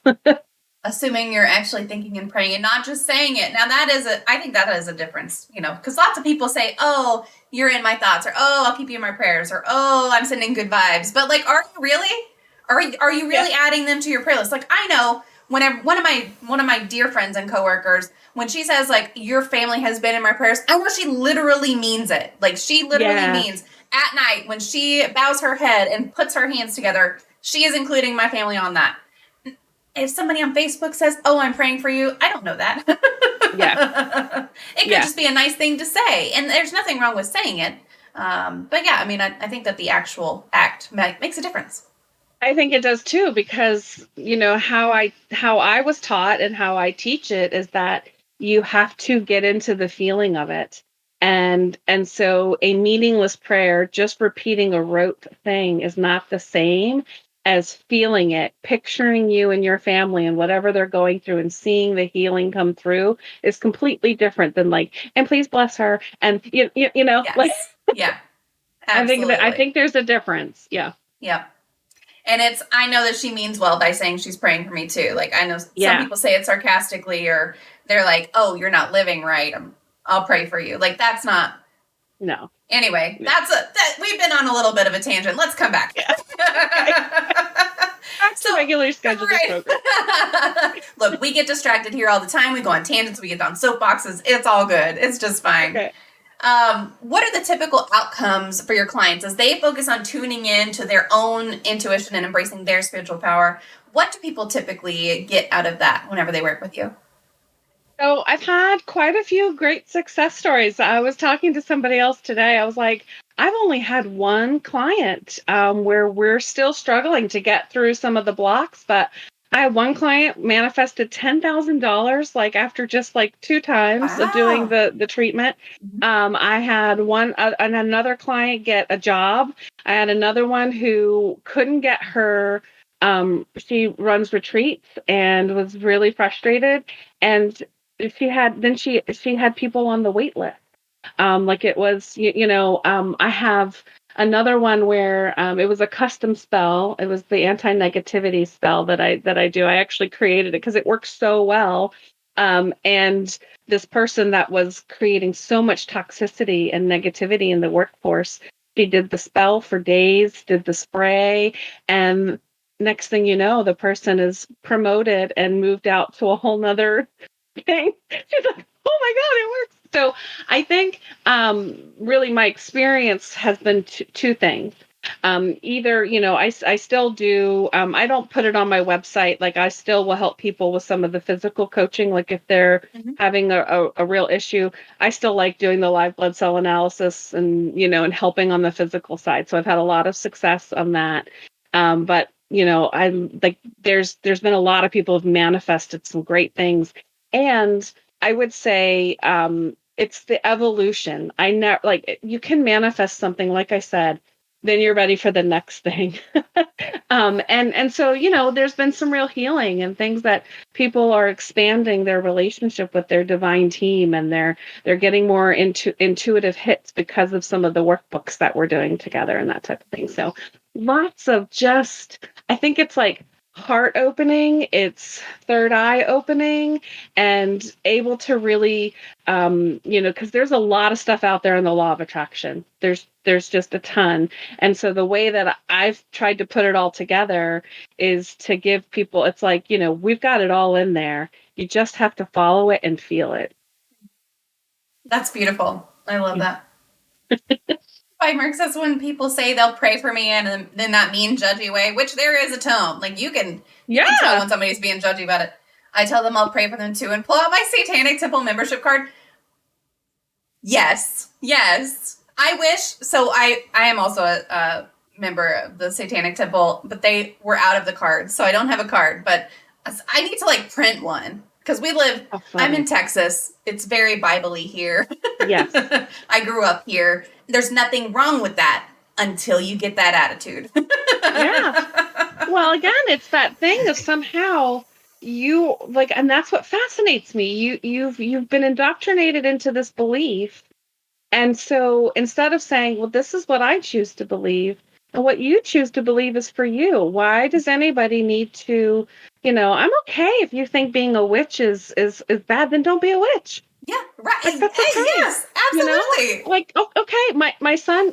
Assuming you're actually thinking and praying and not just saying it. Now I think that is a difference, because lots of people say, oh, you're in my thoughts, or, oh, I'll keep you in my prayers, or, oh, I'm sending good vibes. But like, are you really? Are you really adding them to your prayer list? Like, I know whenever one of my dear friends and coworkers, when she says like, your family has been in my prayers, I know she literally means it. Like, she literally means at night when she bows her head and puts her hands together, she is including my family on that. If somebody on Facebook says, oh, I'm praying for you, I don't know that. It could just be a nice thing to say. And there's nothing wrong with saying it. But yeah, I mean, I think that the actual act makes a difference. I think it does too, because, how I was taught and how I teach it is that you have to get into the feeling of it. And so a meaningless prayer, just repeating a rote thing, is not the same as feeling it, picturing you and your family and whatever they're going through and seeing the healing come through is completely different than like, and please bless her. And like, yeah, absolutely. I think there's a difference. Yeah. Yeah. And I know that she means well by saying she's praying for me too. Like, I know some people say it sarcastically, or they're like, oh, you're not living right, I'll pray for you. Like, that's not. No. Anyway, we've been on a little bit of a tangent. Let's come back. Yeah. Back to regular scheduled program. Look, we get distracted here all the time. We go on tangents. We get on soapboxes. It's all good. It's just fine. Okay. What are the typical outcomes for your clients as they focus on tuning in to their own intuition and embracing their spiritual power? What do people typically get out of that whenever they work with you? So I've had quite a few great success stories. I was talking to somebody else today. I was like, I've only had one client where we're still struggling to get through some of the blocks, but I had one client manifested $10,000 like after just like 2 times of doing the treatment. I had another client get a job. I had another one who couldn't get her. She runs retreats and was really frustrated, and she had people on the wait list. Like it was, I have another one where it was a custom spell. It was the anti-negativity spell that I do. I actually created it because it works so well. And this person that was creating so much toxicity and negativity in the workforce, she did the spell for days, did the spray, and next thing you know, the person is promoted and moved out to a whole nother thing. She's like, oh my God, it works. So I think really my experience has been two things. Either, I still do, I don't put it on my website. Like I still will help people with some of the physical coaching. Like if they're having a real issue, I still like doing the live blood cell analysis and, and helping on the physical side. So I've had a lot of success on that. But I'm like, there's been a lot of people who've manifested some great things. And I would say it's the evolution. You can manifest something, like I said, then you're ready for the next thing. And so, there's been some real healing and things that people are expanding their relationship with their divine team, and they're getting more intuitive hits because of some of the workbooks that we're doing together and that type of thing. So lots of I think it's like heart opening, it's third eye opening, and able to really, because there's a lot of stuff out there in the law of attraction. There's just a ton. And so the way that I've tried to put it all together is to give people, it's like, we've got it all in there. You just have to follow it and feel it. That's beautiful. I love that. Mark says when people say they'll pray for me and in that mean judgy way, which there is a tone. Like you can tell when somebody's being judgy about it. I tell them I'll pray for them too and pull out my Satanic Temple membership card. Yes. I wish. So I am also a member of the Satanic Temple, but they were out of the card. So I don't have a card, but I need to print one. because I'm in Texas. It's very Bible-y here. Yes. I grew up here. There's nothing wrong with that until you get that attitude. Yeah. Well, again, it's that thing of somehow you like, and that's what fascinates me. You've been indoctrinated into this belief. And so instead of saying, well, this is what I choose to believe, and what you choose to believe is for you. Why does anybody need to, I'm okay if you think being a witch is bad, then don't be a witch. Yeah, right. Like, that's okay. Yes, absolutely. Like, okay, my son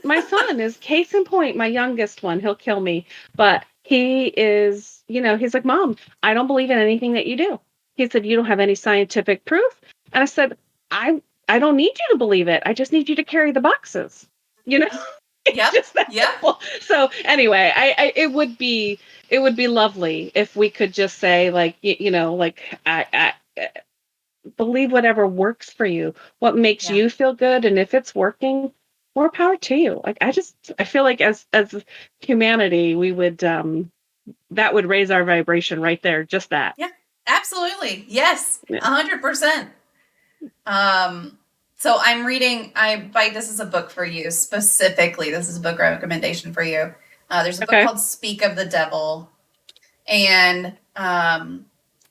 is case in point, my youngest one, he'll kill me, but he is, he's like, Mom, I don't believe in anything that you do. He said, you don't have any scientific proof. And I said, I don't need you to believe it. I just need you to carry the boxes, Yep. Simple. So anyway, it would be lovely if we could just say, like, I believe whatever works for you, what makes you feel good, and if it's working, more power to you. Like, I feel like as humanity, we would that would raise our vibration right there. Just that. Yeah, absolutely. Yes, 100%. So I'm reading. This is a book for you specifically. This is a book recommendation for you. There's a book called Speak of the Devil, and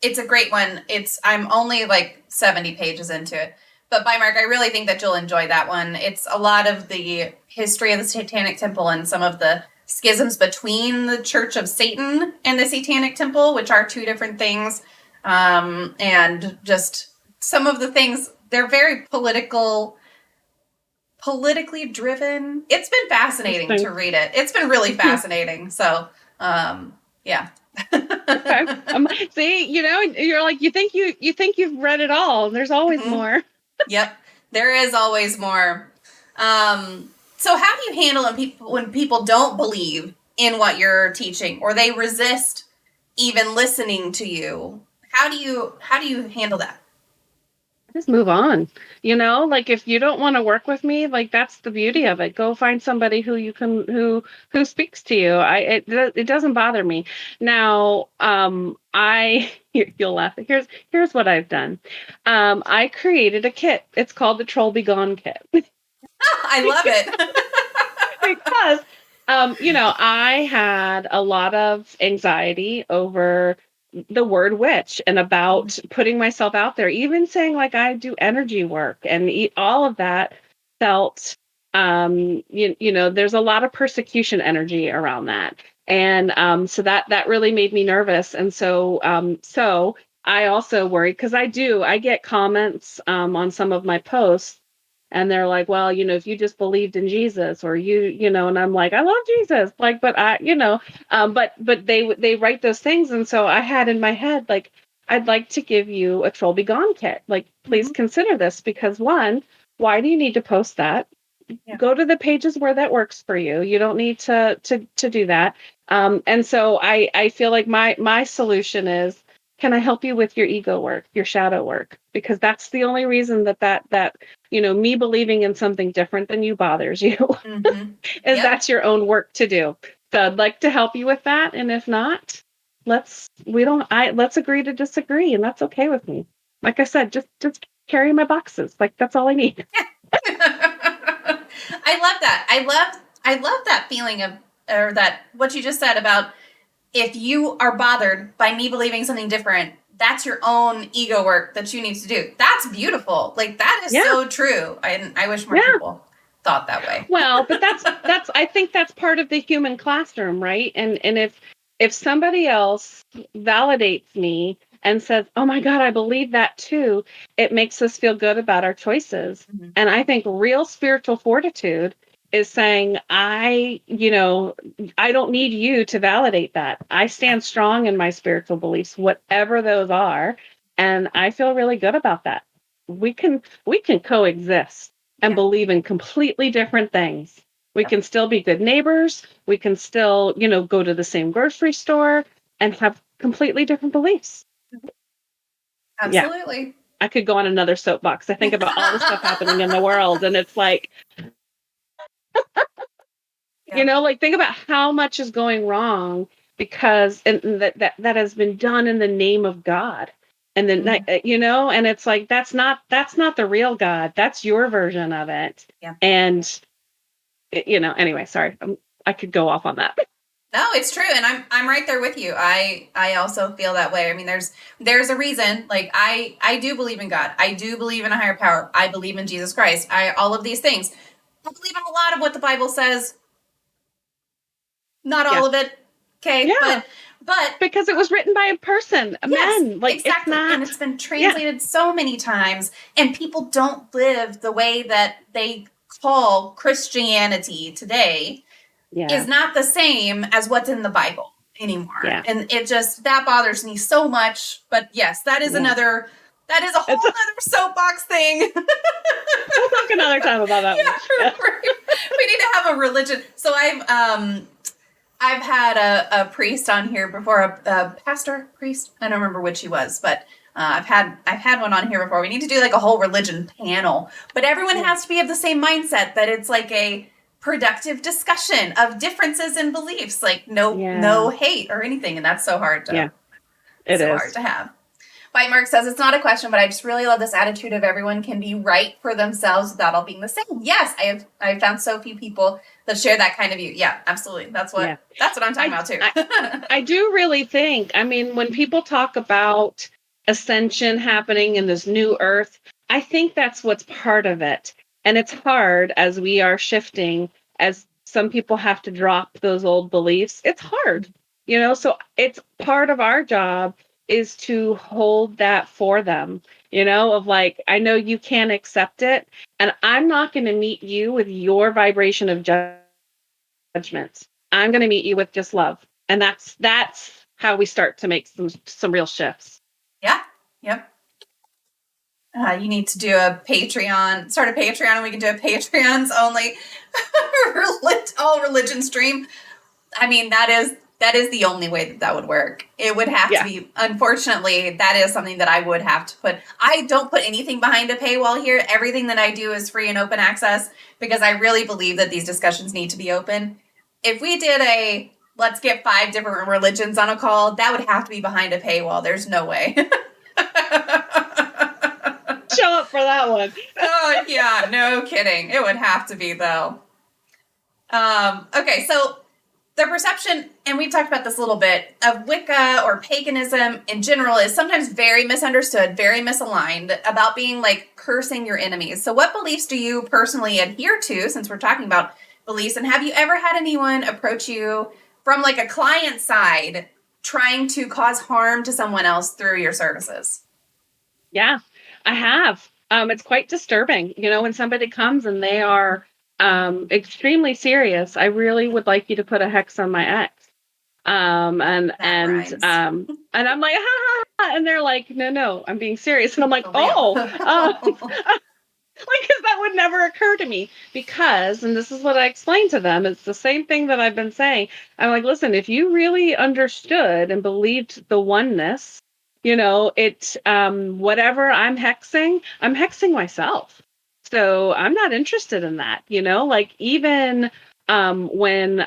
it's a great one. I'm only like 70 pages into it, but by Mark, I really think that you'll enjoy that one. It's a lot of the history of the Satanic Temple and some of the schisms between the Church of Satan and the Satanic Temple, which are two different things, and just some of the things. They're very politically driven. It's been fascinating to read it. It's been really fascinating. So, yeah. Okay. See, you're like, you think you've read it all. There's always more. Yep. There is always more. So how do you handle when people don't believe in what you're teaching, or they resist even listening to you? How do you handle that? Just move on. Like, if you don't want to work with me, like, that's the beauty of it. Go find somebody who you can who speaks to you. It doesn't bother me. Now, you'll laugh. Here's what I've done. I created a kit. It's called the Troll Be Gone kit. I love it. Because I had a lot of anxiety over the word witch and about putting myself out there, even saying, like, I do energy work, and all of that felt, there's a lot of persecution energy around that. And so that really made me nervous. And so I also worry, because I get comments on some of my posts, and they're like, well, if you just believed in Jesus, or and I'm like, I love Jesus, like, but but they write those things. And so I had in my head, like, I'd like to give you a Troll Be Gone kit. Like, please consider this, because one, why do you need to post that? Yeah. Go to the pages where that works for you. You don't need to do that. And so I feel like my solution is, can I help you with your ego work, your shadow work? Because that's the only reason that me believing in something different than you bothers you. Is that's your own work to do. So I'd like to help you with that. And if not, let's agree to disagree, and that's okay with me. Like I said, just carry my boxes. Like, that's all I need. I love that. I love that feeling of, or that what you just said about, if you are bothered by me believing something different, that's your own ego work that you need to do. That's beautiful. Like, that is so true. I wish more people thought that way. Well, but that's I think that's part of the human classroom, right? And if somebody else validates me and says, oh my God, I believe that too, it makes us feel good about our choices. And I think real spiritual fortitude is saying, I don't need you to validate that. I stand strong in my spiritual beliefs, whatever those are. And I feel really good about that. We can coexist and believe in completely different things. We can still be good neighbors. We can still, go to the same grocery store and have completely different beliefs. Absolutely. Yeah. I could go on another soapbox. I think about all the stuff happening in the world, and it's like, like, think about how much is going wrong because that has been done in the name of God. And then, and it's like, that's not the real God. That's your version of it. Yeah. And, anyway, sorry, I could go off on that. No, it's true. And I'm right there with you. I also feel that way. I mean, there's a reason, like I do believe in God. I do believe in a higher power. I believe in Jesus Christ. All of these things. I believe in a lot of what the Bible says. Not all of it. Okay. Yeah. But because it was written by a person, a man. Like, exactly. And it's been translated so many times, and people don't live the way that they call Christianity today is not the same as what's in the Bible anymore. Yeah. And that bothers me so much. But yes, that is that is a whole other soapbox thing. We'll talk another time about that one. Right. We need to have a religion. So I've had a priest on here before, a pastor, priest. I don't remember which he was, but I've had one on here before. We need to do like a whole religion panel, but everyone has to be of the same mindset, that it's like a productive discussion of differences in beliefs, like no hate or anything. And that's so hard to, hard to have. Bite Mark says, it's not a question, but I just really love this attitude of everyone can be right for themselves without all being the same. Yes, I've found so few people that share that kind of view. Yeah, absolutely. That's what I'm talking about too. I do really think, I mean, when people talk about ascension happening in this new earth, I think that's what's part of it. And it's hard as we are shifting, as some people have to drop those old beliefs. It's hard, so it's part of our job is to hold that for them, of like, I know you can't accept it, and I'm not going to meet you with your vibration of judgments. I'm going to meet you with just love. And that's how we start to make some real shifts. Yeah. Yep. You need to do a Patreon, start a Patreon, and we can do a Patreons only all religion stream. I mean, that is the only way that would work. It would have to be, unfortunately, that is something that I would have to put. I don't put anything behind a paywall here. Everything that I do is free and open access, because I really believe that these discussions need to be open. If we did let's get 5 different religions on a call, that would have to be behind a paywall. There's no way. Show up for that one. Oh, yeah, no kidding. It would have to be, though. Okay, so the perception, and we've talked about this a little bit, of Wicca or paganism in general is sometimes very misunderstood, very misaligned, about being like cursing your enemies. So what beliefs do you personally adhere to, since we're talking about beliefs, and have you ever had anyone approach you from like a client side trying to cause harm to someone else through your services? Yeah, I have. It's quite disturbing, when somebody comes and they are extremely serious. I really would like you to put a hex on my ex. And I'm like, ha, ha, ha. And they're like, no, I'm being serious. And I'm like, because that would never occur to me, because, and this is what I explained to them, it's the same thing that I've been saying. I'm like, listen, if you really understood and believed the oneness, whatever I'm hexing myself. So I'm not interested in that, like even when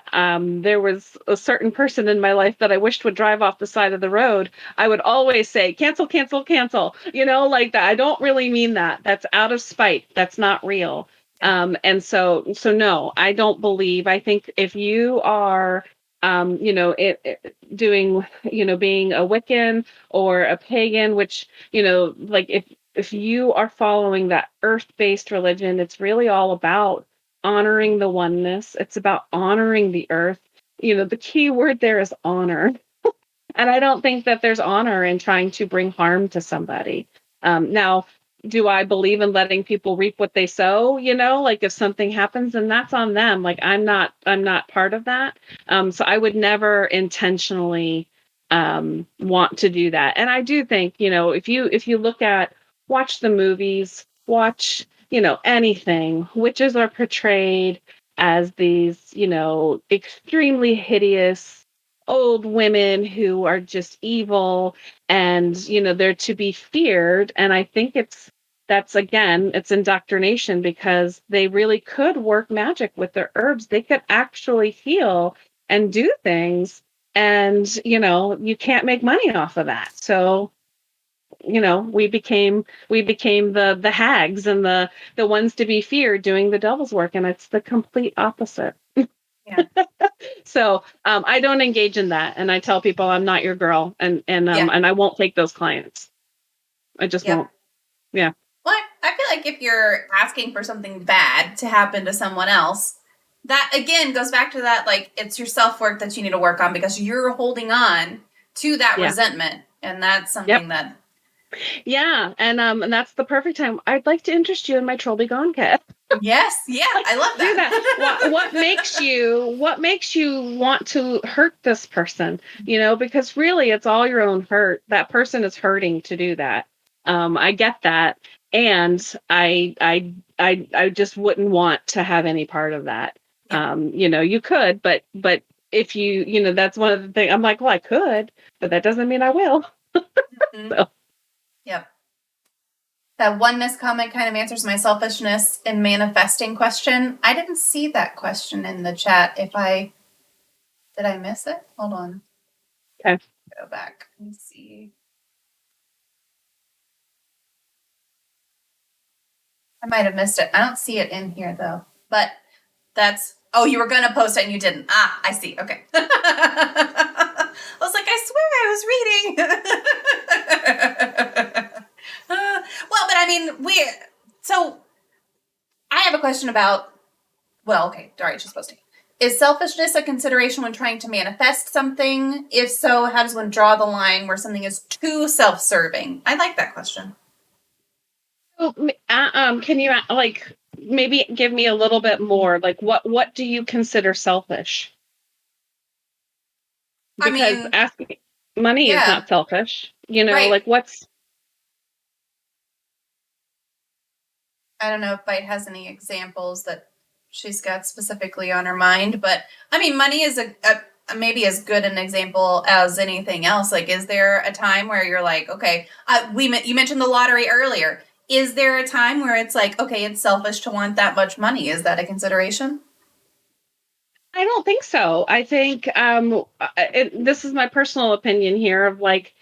there was a certain person in my life that I wished would drive off the side of the road, I would always say, cancel, cancel, cancel, like that. I don't really mean that. That's out of spite. That's not real. And so no, I don't believe. I think if you are, doing, being a Wiccan or a pagan, which, like if you are following that earth-based religion, it's really all about honoring the oneness. It's about honoring the earth. The key word there is honor. And I don't think that there's honor in trying to bring harm to somebody. Now, do I believe in letting people reap what they sow? Like if something happens, then that's on them. Like I'm not part of that. So I would never intentionally want to do that. And I do think, if you look at, watch the movies, watch, anything, witches are portrayed as these, extremely hideous old women who are just evil, and, they're to be feared. And I think it's indoctrination, because they really could work magic with their herbs. They could actually heal and do things. And, you can't make money off of that. So we became the hags and the ones to be feared doing the devil's work, and it's the complete opposite. Yeah. So I don't engage in that, and I tell people I'm not your girl, and I won't take those clients. I just won't. Yeah. Well, I feel like if you're asking for something bad to happen to someone else, that again goes back to that, like, it's your self-work that you need to work on, because you're holding on to that resentment, and that's something that. Yeah, and that's the perfect time. I'd like to interest you in my Troll Be Gone kit. Yes, yeah, I love that. Do that. What makes you want to hurt this person? Because really, it's all your own hurt. That person is hurting to do that. I get that, and I just wouldn't want to have any part of that. Yeah. You could, but if you, that's one of the things. I'm like, well, I could, but that doesn't mean I will. Mm-hmm. So. Yep. That oneness comment kind of answers my selfishness and manifesting question. I didn't see that question in the chat. Did I miss it? Hold on. Okay. Go back. Let me see. I might have missed it. I don't see it in here though. But you were going to post it and you didn't. Ah, I see. Okay. I was like, I swear I was reading. Well, but I mean, so I have a question about, okay, all right, she's posting. Is selfishness a consideration when trying to manifest something? If so, how does one draw the line where something is too self-serving? I like that question. So, can you maybe give me a little bit more? Like, what do you consider selfish? Because asking money is not selfish. Right. Like what's. I don't know if Bite has any examples that she's got specifically on her mind, but I mean, money is a maybe as good an example as anything else. Like, is there a time where you're like, okay, you mentioned the lottery earlier. Is there a time where it's like, okay, it's selfish to want that much money? Is that a consideration? I don't think so. I think this is my personal opinion here of like,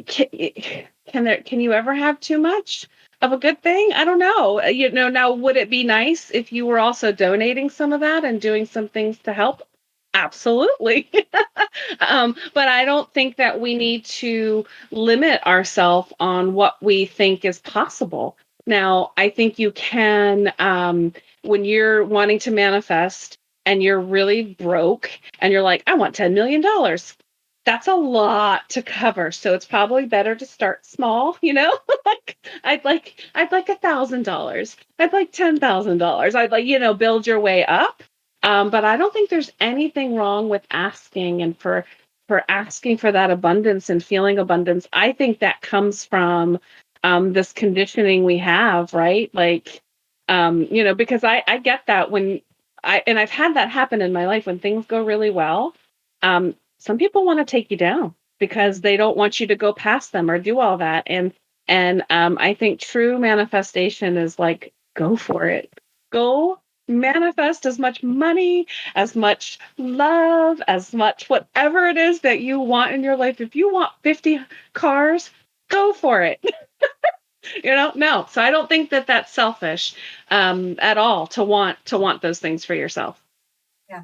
can you ever have too much of a good thing? I don't know. Now, would it be nice if you were also donating some of that and doing some things to help? Absolutely. But I don't think that we need to limit ourselves on what we think is possible. Now, I think you can, when you're wanting to manifest and you're really broke and you're like, I want $10 million. That's a lot to cover. So it's probably better to start small, like I'd like $1,000. I'd like $10,000. I'd like, build your way up. But I don't think there's anything wrong with asking and for asking for that abundance and feeling abundance. I think that comes from this conditioning we have, right? Like, because I get that when I've had that happen in my life when things go really well. Some people want to take you down because they don't want you to go past them or do all that. And I think true manifestation is like, go for it. Go manifest as much money, as much love, as much whatever it is that you want in your life. If you want 50 cars, go for it. No. So I don't think that that's selfish at all to want those things for yourself. Yeah.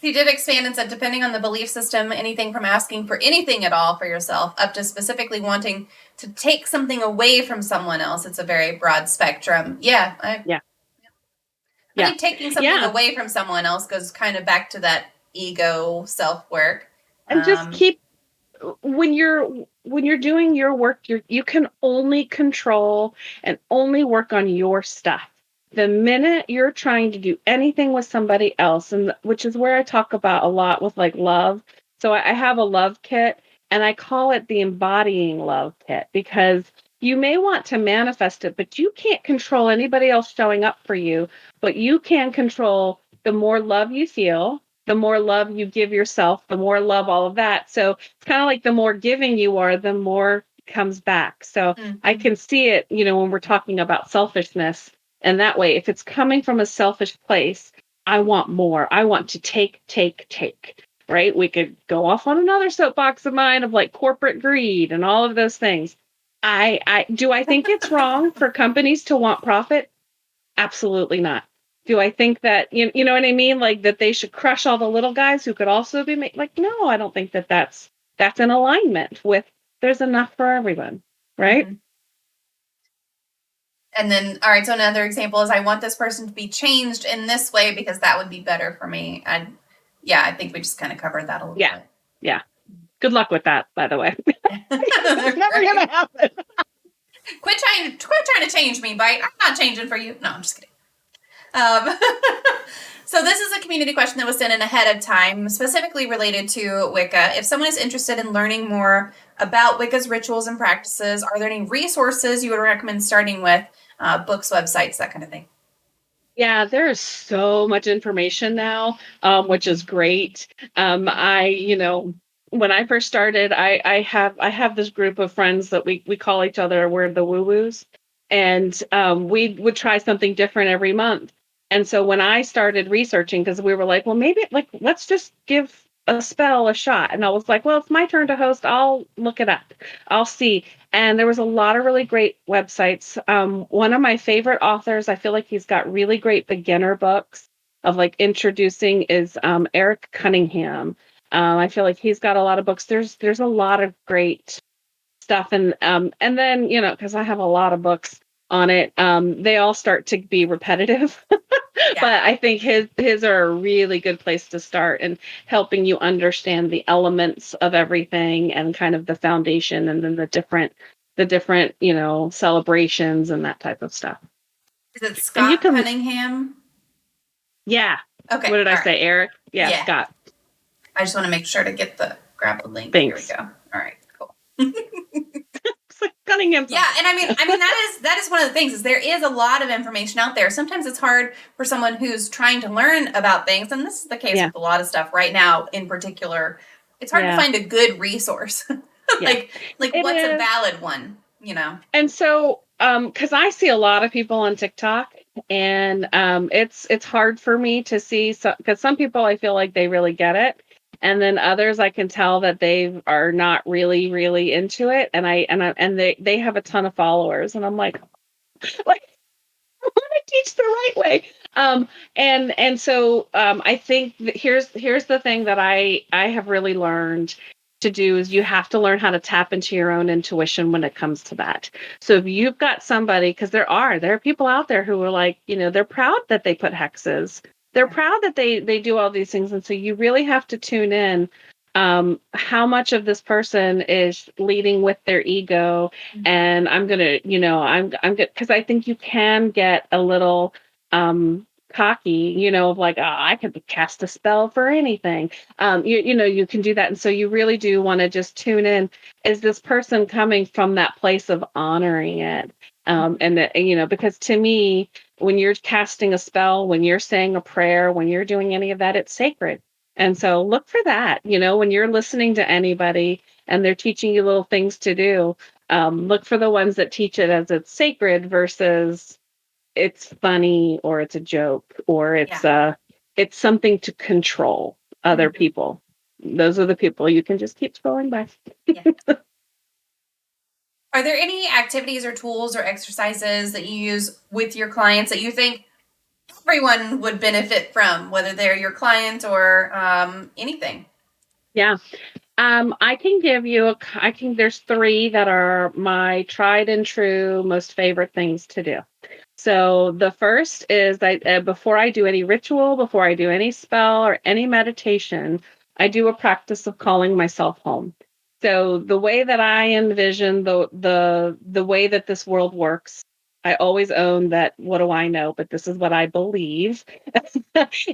He did expand and said, depending on the belief system, anything from asking for anything at all for yourself up to specifically wanting to take something away from someone else. It's a very broad spectrum. Yeah. I think taking something away from someone else goes kind of back to that ego self-work. And just keep, when you're doing your work, you can only control and only work on your stuff. The minute you're trying to do anything with somebody else, and which is where I talk about a lot with like love. So I have a love kit and I call it the embodying love kit, because you may want to manifest it, but you can't control anybody else showing up for you, but you can control the more love you feel, the more love you give yourself, the more love, all of that. So it's kind of like the more giving you are, the more comes back. So I can see it, when we're talking about selfishness. And that way, if it's coming from a selfish place, I want more. I want to take, right? We could go off on another soapbox of mine of like corporate greed and all of those things. I think it's wrong for companies to want profit? Absolutely not. Do I think that, you know what I mean? Like that they should crush all the little guys who could also be like, no, I don't think that that's in alignment with there's enough for everyone, right? Mm-hmm. And then, all right, so another example is I want this person to be changed in this way because that would be better for me. I think we just kind of covered that a little bit. Yeah. Good luck with that, by the way. It's never going to happen. Quit trying to change me, Bite. I'm not changing for you. No, I'm just kidding. So this is a community question that was sent in ahead of time, specifically related to Wicca. If someone is interested in learning more about Wicca's rituals and practices, are there any resources you would recommend starting with? Books, websites, that kind of thing. Yeah, there is so much information now, which is great. When I first started, I have this group of friends that we call each other, we're the woo-woos, and we would try something different every month. And so when I started researching, because we were like, well, maybe let's just give a spell a shot. And I was like, well, it's my turn to host. I'll look it up. I'll see. And there was a lot of really great websites. One of my favorite authors, I feel like he's got really great beginner books of like introducing is Eric Cunningham. I feel like he's got a lot of books. There's a lot of great stuff. And then, because I have a lot of books on it, they all start to be repetitive. Yeah. But I think his are a really good place to start and helping you understand the elements of everything and kind of the foundation and then the different, celebrations and that type of stuff. Is it Scott Cunningham? Yeah. Okay. What did I say, Eric? Yeah, Scott. I just want to make sure to grab the link. Thanks. Here we go. All right, cool. Cunningham. Yeah, and I mean that is one of the things is there is a lot of information out there. Sometimes it's hard for someone who's trying to learn about things, and this is the case with a lot of stuff right now. In particular, it's hard to find a good resource, like what's a valid one, And so, because I see a lot of people on TikTok, and it's hard for me to see because some people I feel like they really get it. And then others, I can tell that they are not really, really into it, and they have a ton of followers, and I'm like I want to teach the right way. So I think that here's the thing that I have really learned to do is you have to learn how to tap into your own intuition when it comes to that. So if you've got somebody, because there are people out there who are like, they're proud that they put hexes. They're proud that they do all these things. And so you really have to tune in how much of this person is leading with their ego. Mm-hmm. And I'm going to, I'm good because I think you can get a little cocky, of like, oh, I could cast a spell for anything. You can do that. And so you really do want to just tune in. Is this person coming from that place of honoring it? Because to me, when you're casting a spell, when you're saying a prayer, when you're doing any of that, it's sacred. And so look for that, when you're listening to anybody and they're teaching you little things to do, look for the ones that teach it as it's sacred versus it's funny or it's a joke or it's something to control other people. Those are the people you can just keep scrolling by. Yeah. Are there any activities or tools or exercises that you use with your clients that you think everyone would benefit from, whether they're your client or anything? Yeah. I can give you, there's 3 that are my tried and true most favorite things to do. So the first is before I do any ritual, before I do any spell or any meditation, I do a practice of calling myself home. So the way that I envision the way that this world works, I always own that. What do I know? But this is what I believe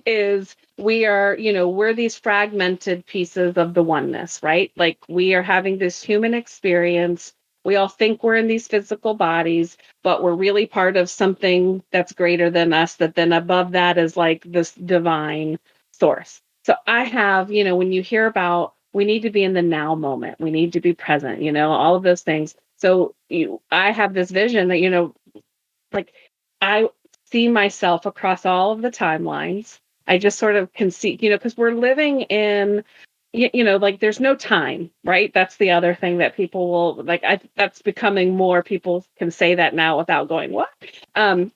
is we are, we're these fragmented pieces of the oneness, right? Like we are having this human experience. We all think we're in these physical bodies, but we're really part of something that's greater than us, that then above that is like this divine source. So I have, when you hear about, we need to be in the now moment, we need to be present, all of those things. So I have this vision that, like I see myself across all of the timelines. I just sort of can see, because we're living in like there's no time, right? That's the other thing that people will like. That's becoming more. People can say that now without going, what?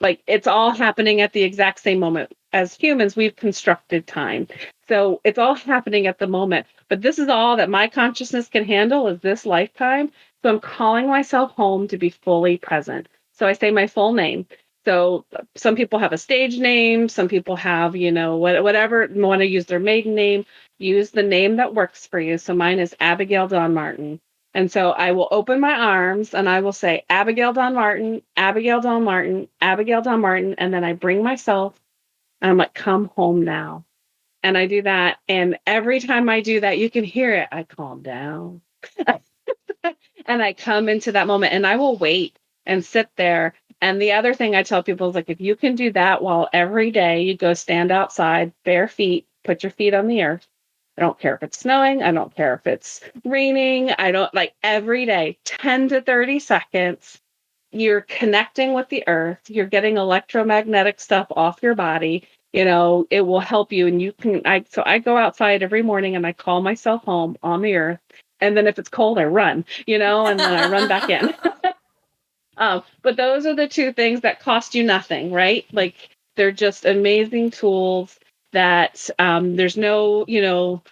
Like it's all happening at the exact same moment. As humans, we've constructed time. So it's all happening at the moment. But this is all that my consciousness can handle is this lifetime. So I'm calling myself home to be fully present. So I say my full name. So some people have a stage name. Some people have, whatever, want to use their maiden name. Use the name that works for you. So mine is Abigail Dawn Martin. And so I will open my arms and I will say, Abigail Dawn Martin, Abigail Dawn Martin, Abigail Dawn Martin. And then I bring myself and I'm like, come home now. And I do that. And every time I do that, you can hear it. I calm down and I come into that moment and I will wait and sit there. And the other thing I tell people is like, if you can do that while every day you go stand outside, bare feet, put your feet on the earth. I don't care if it's snowing. I don't care if it's raining. I don't like every day, 10 to 30 seconds, you're connecting with the earth. You're getting electromagnetic stuff off your body. It will help you. And so I go outside every morning and I call myself home on the earth. And then if it's cold, I run, and then I run back in. But those are the two things that cost you nothing, right? Like they're just amazing tools that there's no,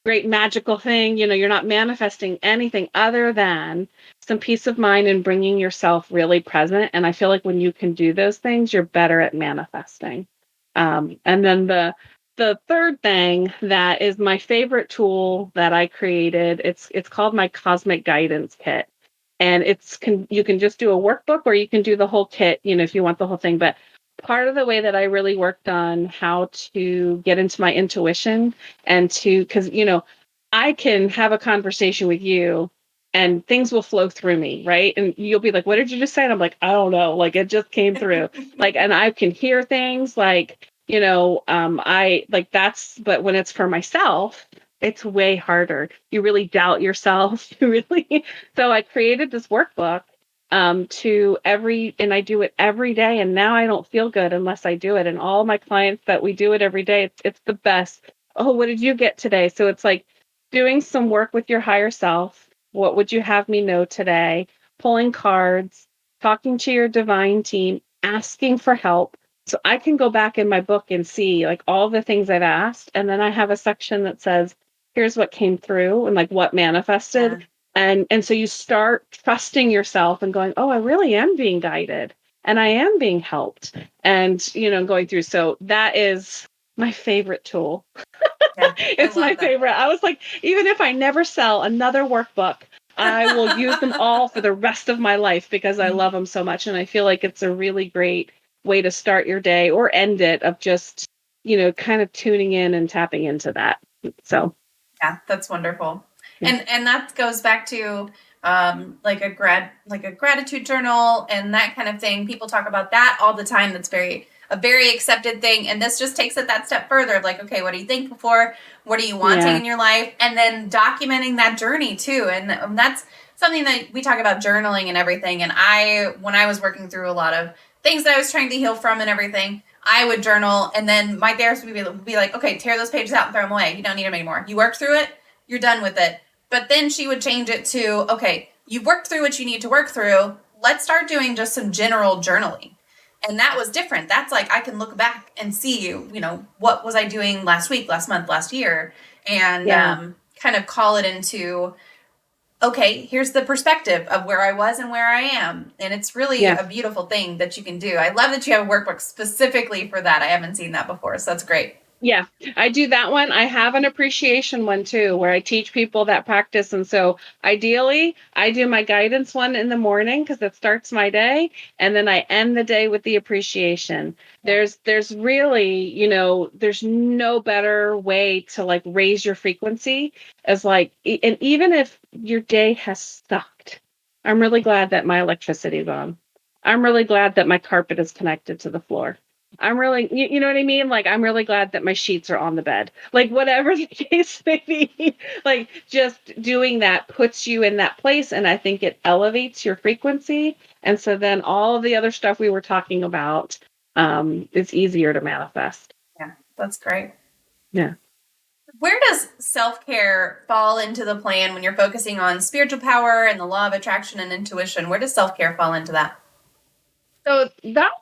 great magical thing. You're not manifesting anything other than some peace of mind and bringing yourself really present. And I feel like when you can do those things, you're better at manifesting. And then the third thing that is my favorite tool that I created, it's called my Cosmic Guidance Kit. And you can just do a workbook or you can do the whole kit, if you want the whole thing. But part of the way that I really worked on how to get into my intuition because, I can have a conversation with you and things will flow through me, right? And you'll be like, what did you just say? And I'm like, I don't know. Like, it just came through. Like, and I can hear things like, but when it's for myself, it's way harder. You really doubt yourself. So I created this workbook and I do it every day. And now I don't feel good unless I do it. And all my clients that we do it every day, it's the best. Oh, what did you get today? So it's like doing some work with your higher self. What would you have me know today? Pulling cards, talking to your divine team, asking for help. So I can go back in my book and see like all the things I've asked. And then I have a section that says, here's what came through and like what manifested. Yeah. And so you start trusting yourself and going, oh, I really am being guided and I am being helped and, going through. So that is my favorite tool. Yeah, it's my favorite. I was like, even if I never sell another workbook, I will use them all for the rest of my life because I love them so much. And I feel like it's a really great way to start your day or end it of just, kind of tuning in and tapping into that. So. Yeah, that's wonderful. Yeah. And that goes back to like a gratitude journal and that kind of thing. People talk about that all the time. That's a very accepted thing. And this just takes it that step further. Like, okay, what are you thankful for? What are you wanting in your life? And then documenting that journey too. And that's something that we talk about, journaling and everything. And when I was working through a lot of things that I was trying to heal from and everything, I would journal, and then my therapist would be like, okay, tear those pages out and throw them away. You don't need them anymore. You worked through it. You're done with it. But then she would change it to, okay, you've worked through what you need to work through. Let's start doing just some general journaling. And that was different. That's like, I can look back and see, what was I doing last week, last month, last year, and kind of call it into, okay, here's the perspective of where I was and where I am. And it's really a beautiful thing that you can do. I love that you have a workbook specifically for that. I haven't seen that before. So that's great. Yeah, I do that one. I have an appreciation one too, where I teach people that practice. And so ideally, I do my guidance one in the morning because it starts my day. And then I end the day with the appreciation. There's really, there's no better way to like raise your frequency as like, and even if your day has sucked, I'm really glad that my electricity is on. I'm really glad that my carpet is connected to the floor. I'm really, you know what I mean? Like, I'm really glad that my sheets are on the bed. Like, whatever the case may be, like, just doing that puts you in that place. And I think it elevates your frequency. And so then all of the other stuff we were talking about is easier to manifest. Yeah, that's great. Yeah. self-care fall into the plan when you're focusing on spiritual power and the law of attraction and intuition? Where does self-care fall into that? So that,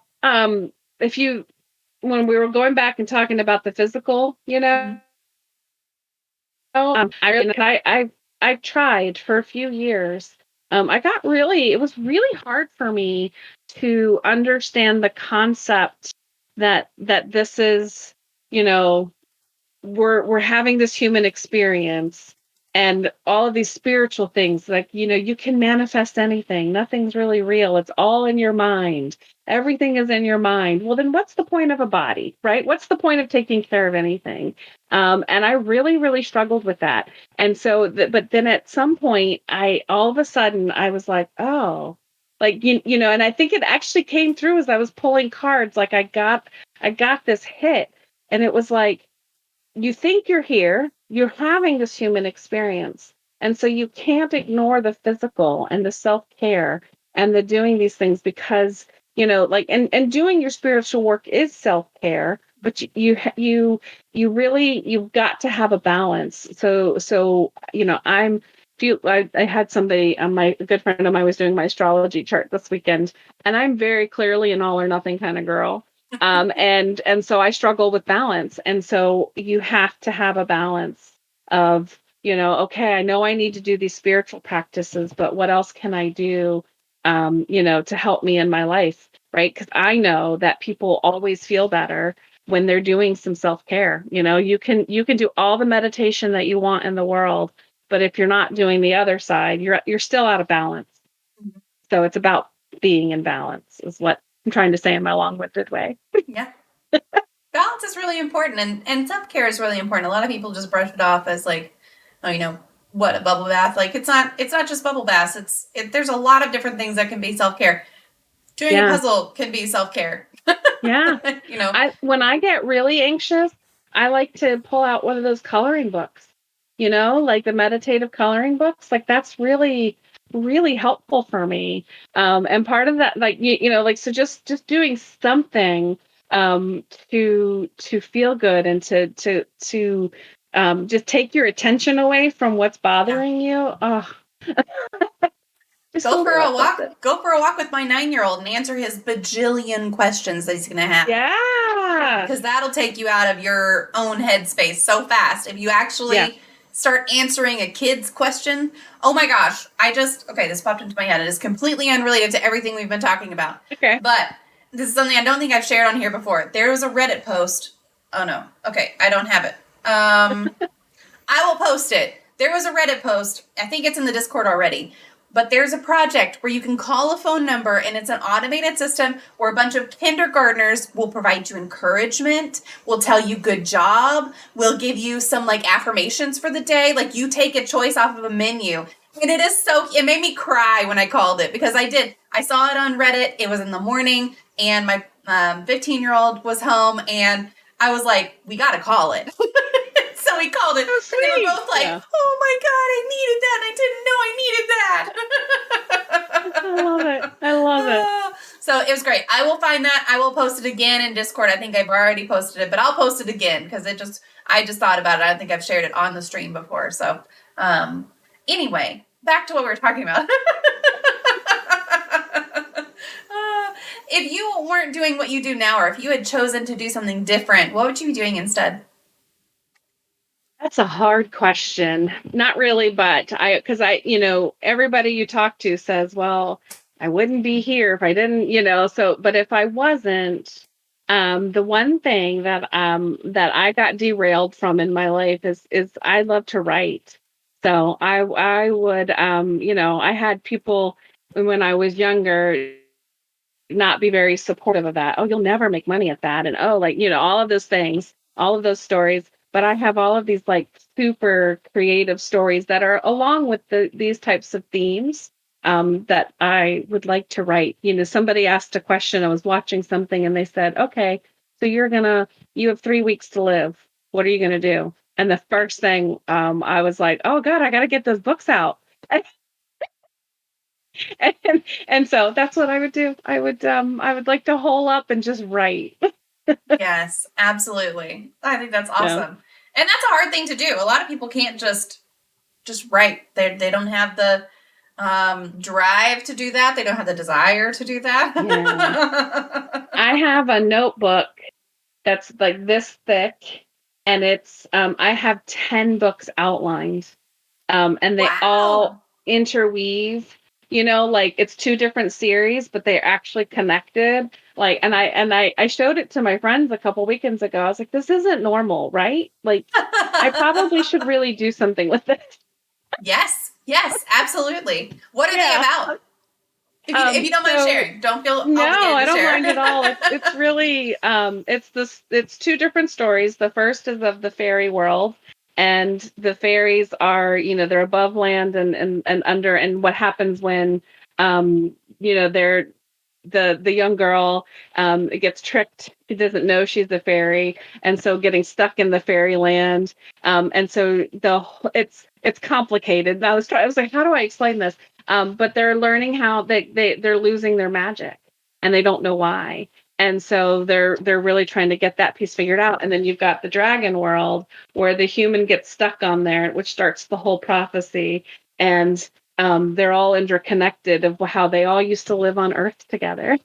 when we were going back and talking about the physical, I tried for a few years. It was really hard for me to understand the concept that this is, we're having this human experience and all of these spiritual things, like, you can manifest anything. Nothing's really real. It's all in your mind. Everything is in your mind. Well, then what's the point of a body, right? What's the point of taking care of anything? And I really, really struggled with that. And so, but then at some point, all of a sudden, I was like, oh, like, and I think it actually came through as I was pulling cards. Like I got this hit, and it was like, you think you're here, you're having this human experience. And so you can't ignore the physical and the self-care and the doing these things, because, and doing your spiritual work is self-care, but you've got to have a balance. So, I had somebody, a good friend of mine was doing my astrology chart this weekend, and I'm very clearly an all or nothing kind of girl. And so I struggle with balance. And so you have to have a balance of, okay, I know I need to do these spiritual practices, but what else can I do, to help me in my life, right? Because I know that people always feel better when they're doing some self-care. You can do all the meditation that you want in the world, but if you're not doing the other side, you're still out of balance. Mm-hmm. So it's about being in balance is what I'm trying to say in my long-winded way. Yeah. Balance is really important, and self-care is really important. A lot of people just brush it off as like, oh, what, a bubble bath? Like it's not just bubble baths. There's a lot of different things that can be self-care. Doing a puzzle can be self-care. Yeah. When I get really anxious, I like to pull out one of those coloring books, like the meditative coloring books. Like that's really, really helpful for me. And part of that, like, so just doing something to feel good and to just take your attention away from what's bothering you. Oh. Go for a walk with my 9-year-old and answer his bajillion questions that he's going to have. Yeah. Because that'll take you out of your own headspace so fast. If you actually start answering a kid's question. Oh my gosh. This popped into my head. It is completely unrelated to everything we've been talking about. Okay. But this is something I don't think I've shared on here before. There was a Reddit post. Oh no. Okay. I don't have it. I will post it. There was a Reddit post. I think it's in the Discord already. But there's a project where you can call a phone number, and it's an automated system where a bunch of kindergartners will provide you encouragement, will tell you good job, will give you some like affirmations for the day. Like you take a choice off of a menu. And it made me cry when I called it, because I saw it on Reddit. It was in the morning, and my 15-year-old was home, and I was like, we got to call it. So we called it. So and they were both like, oh my God, I needed that. And I didn't know I needed that. I love it. So it was great. I will find that. I will post it again in Discord. I think I've already posted it, but I'll post it again because I just thought about it. I don't think I've shared it on the stream before. So anyway, back to what we were talking about. If you weren't doing what you do now, or if you had chosen to do something different, what would you be doing instead? That's a hard question. Not really, but everybody you talk to says, well, I wouldn't be here if I didn't, so, but if I wasn't, the one thing that I got derailed from in my life is I love to write. So I would, I had people when I was younger not be very supportive of that. Oh, you'll never make money at that. And all of those things, all of those stories. But I have all of these like super creative stories that are along with these types of themes that I would like to write. Somebody asked a question. I was watching something and they said, okay, so you have 3 weeks to live. What are you going to do? And the first thing I was like, oh God, I got to get those books out. And so that's what I would do. I would like to hole up and just write. Yes, absolutely. I think that's awesome. Yeah. And that's a hard thing to do. A lot of people can't just write. They don't have the drive to do that. They don't have the desire to do that. Yeah. I have a notebook that's like this thick, and it's I have 10 books outlined, and they all interweave. Like it's 2 different series, but they're actually connected. Like, and I showed it to my friends a couple weekends ago. I was like, this isn't normal, right? Like, I probably should really do something with this. Yes, absolutely. What are they about? If you don't mind sharing, don't feel obligated to share. No, I don't mind at all. It's really it's 2 different stories. The first is of the fairy world, and the fairies are, they're above land and under, and what happens when they're the young girl gets tricked. She doesn't know she's a fairy, and so getting stuck in the fairyland. And so it's complicated. I was like, how do I explain this? But they're learning how they're losing their magic, and they don't know why. And so they're really trying to get that piece figured out. And then you've got the dragon world, where the human gets stuck on there, which starts the whole prophecy. And they're all interconnected of how they all used to live on Earth together.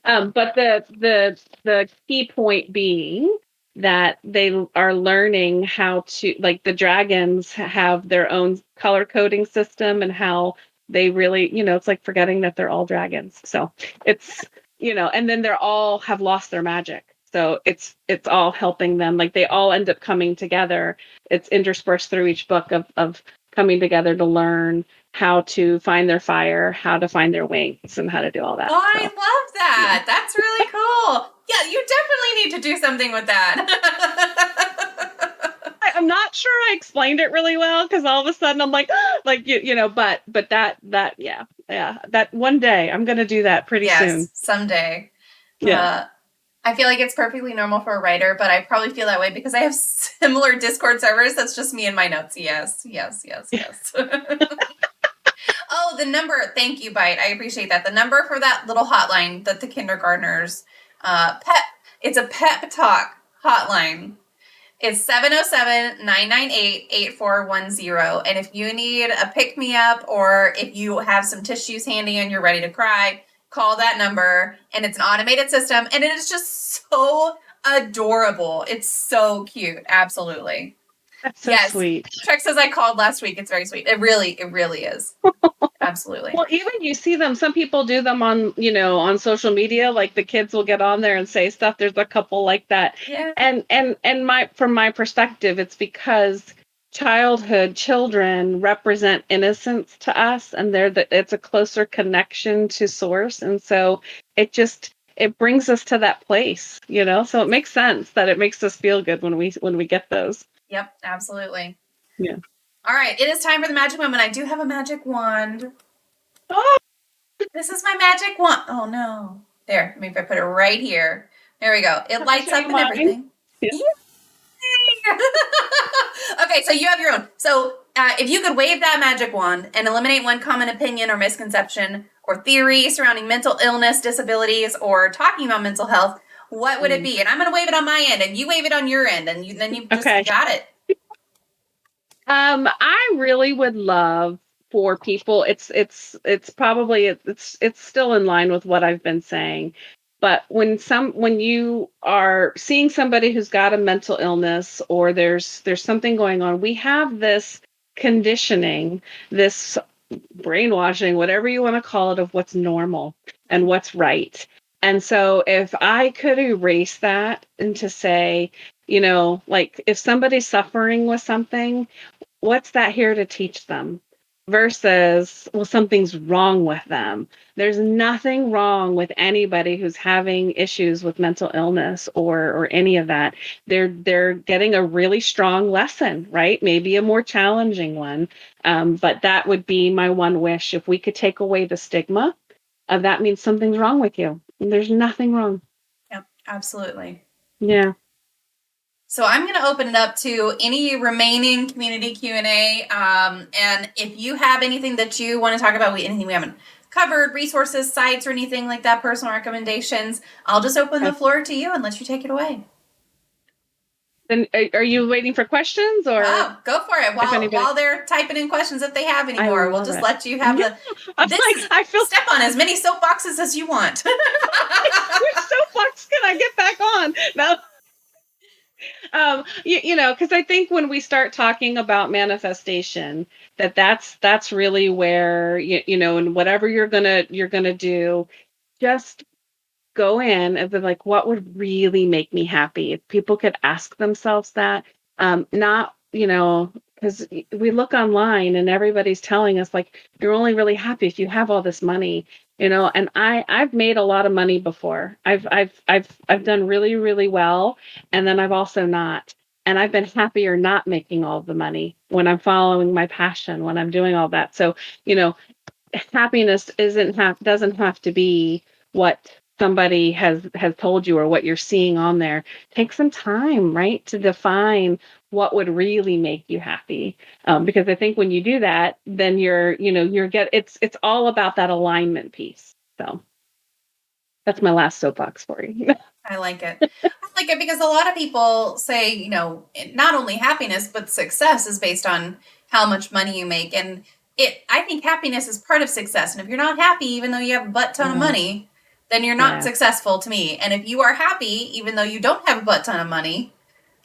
But the key point being that they are learning how to, like, the dragons have their own color coding system, and how they really, it's like forgetting that they're all dragons. So it's, and then they're all have lost their magic. So it's all helping them. Like, they all end up coming together. It's interspersed through each book of coming together to learn how to find their fire, how to find their wings, and how to do all that. Oh, I love that. Yeah. That's really cool. Yeah, you definitely need to do something with that. I'm not sure I explained it really well, because all of a sudden I'm like, but that that one day I'm going to do that pretty soon. Someday. Yeah. I feel like it's perfectly normal for a writer, but I probably feel that way because I have similar Discord servers. That's just me and my notes. Yes. Oh, the number. Thank you, Bite. I appreciate that. The number for that little hotline that the kindergartners, it's a pep talk hotline. It's 707-998-8410. And if you need a pick-me-up, or if you have some tissues handy and you're ready to cry, call that number. And it's an automated system, and it is just so adorable. It's so cute. Absolutely. That's so sweet. Chuck says I called last week. It's very sweet. It really is. Absolutely. Well, even you see them, some people do them on, on social media, like the kids will get on there and say stuff. There's a couple like that. Yeah. And from my perspective, it's because children represent innocence to us, and it's a closer connection to source. And so it brings us to that place, so it makes sense that it makes us feel good when we get those. Yep, absolutely. Yeah. All right, it is time for the magic moment. I do have a magic wand. Oh, this is my magic wand. Oh no. There, maybe I put it right here. There we go. It lights up and everything. Yeah. Okay, so you have your own. So if you could wave that magic wand and eliminate one common opinion or misconception or theory surrounding mental illness, disabilities, or talking about mental health, what would it be? And I'm going to wave it on my end, and you wave it on your end, and then you just got it. I really would love for people. It's probably it's still in line with what I've been saying. But when you are seeing somebody who's got a mental illness, or there's something going on, we have this conditioning, this brainwashing, whatever you want to call it, of what's normal and what's right. And so if I could erase that and to say, like, if somebody's suffering with something, what's that here to teach them? Versus, well, something's wrong with them. There's nothing wrong with anybody who's having issues with mental illness or any of that. They're getting a really strong lesson, right? Maybe a more challenging one. But that would be my one wish. If we could take away the stigma of that, means something's wrong with you. There's nothing wrong. Yep, absolutely. Yeah. So I'm going to open it up to any remaining community Q&A. And if you have anything that you want to talk about, anything we haven't covered, resources, sites, or anything like that, personal recommendations, I'll just open the floor to you and let you take it away. Then are you waiting for questions or? Oh, go for it. While they're typing in questions, if they have any more, we'll just let you have I feel step on as many soapboxes as you want. Which soapbox can I get back on? No. Because I think when we start talking about manifestation, that's really where and whatever you're gonna do, just go in and be like, what would really make me happy? If people could ask themselves that, not because we look online and everybody's telling us like you're only really happy if you have all this money, and I've made a lot of money before. I've done really, really well, and then I've also not. And I've been happier not making all the money when I'm following my passion, when I'm doing all that. So, happiness doesn't have to be what somebody has told you or what you're seeing on there. Take some time, right, to define what would really make you happy. Because I think when you do that, then it's all about that alignment piece. So that's my last soapbox for you. I like it. I like it because a lot of people say, not only happiness, but success is based on how much money you make. And I think happiness is part of success. And if you're not happy, even though you have a butt ton of money, then you're not successful to me. And if you are happy, even though you don't have a butt ton of money,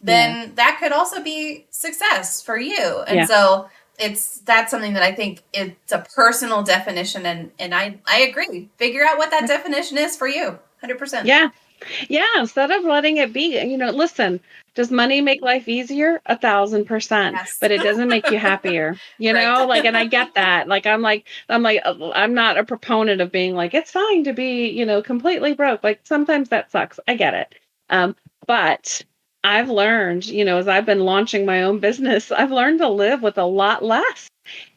then that could also be success for you. And so that's something that I think it's a personal definition. And I agree. Figure out what that definition is for you. 100%. Yeah. Yeah. Instead of letting it be, listen, does money make life easier? 1,000%, Yes. but it doesn't make you happier, right. And I get that. I'm not a proponent of being like, it's fine to be, completely broke. Like sometimes that sucks. I get it. But I've learned, as I've been launching my own business, I've learned to live with a lot less.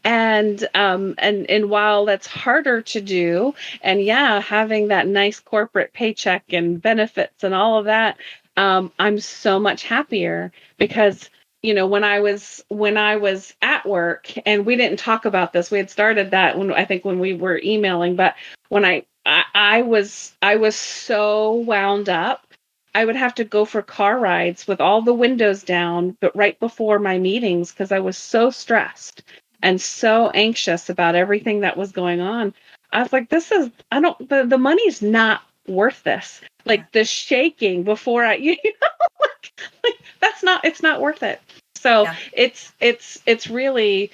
And while that's harder to do, and having that nice corporate paycheck and benefits and all of that, I'm so much happier because, when I was at work, and we didn't talk about this, we had started that when we were emailing, but when I was so wound up, I would have to go for car rides with all the windows down, but right before my meetings, because I was so stressed and so anxious about everything that was going on. I was like, the money's not worth this. Like the shaking before it's not worth it. So it's really,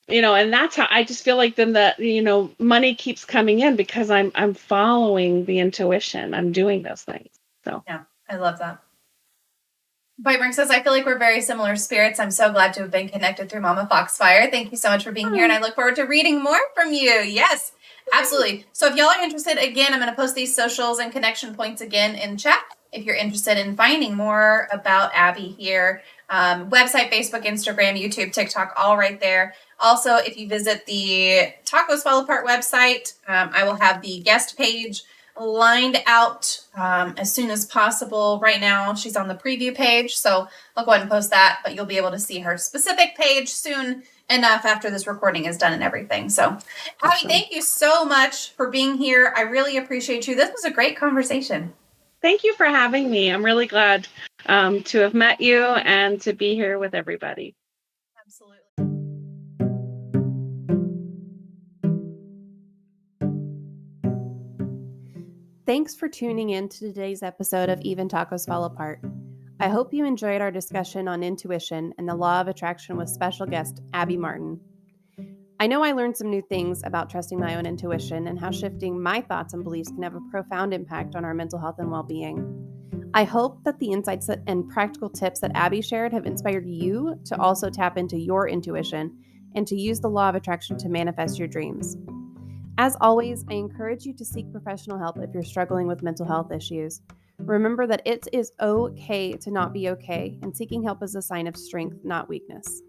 and that's how I just feel like then the, money keeps coming in because I'm following the intuition. I'm doing those things. So yeah, I love that. Bitemark says, I feel like we're very similar spirits. I'm so glad to have been connected through MommaFoxFire. Thank you so much for being here, and I look forward to reading more from you. Yes, absolutely. So if y'all are interested, again, I'm going to post these socials and connection points again in chat. If you're interested in finding more about Abbie here, website, Facebook, Instagram, YouTube, TikTok, all right there. Also, if you visit the Tacos Fall Apart website, I will have the guest page lined out as soon as possible. Right now, she's on the preview page, so I'll go ahead and post that, but you'll be able to see her specific page soon enough after this recording is done and everything. So, Abbie, thank you so much for being here. I really appreciate you. This was a great conversation. Thank you for having me. I'm really glad to have met you and to be here with everybody. Absolutely. Thanks for tuning in to today's episode of Even Tacos Fall Apart. I hope you enjoyed our discussion on intuition and the law of attraction with special guest Abbie Martin. I know I learned some new things about trusting my own intuition and how shifting my thoughts and beliefs can have a profound impact on our mental health and well-being. I hope that the insights and practical tips that Abbie shared have inspired you to also tap into your intuition and to use the law of attraction to manifest your dreams. As always, I encourage you to seek professional help if you're struggling with mental health issues. Remember that it is okay to not be okay, and seeking help is a sign of strength, not weakness.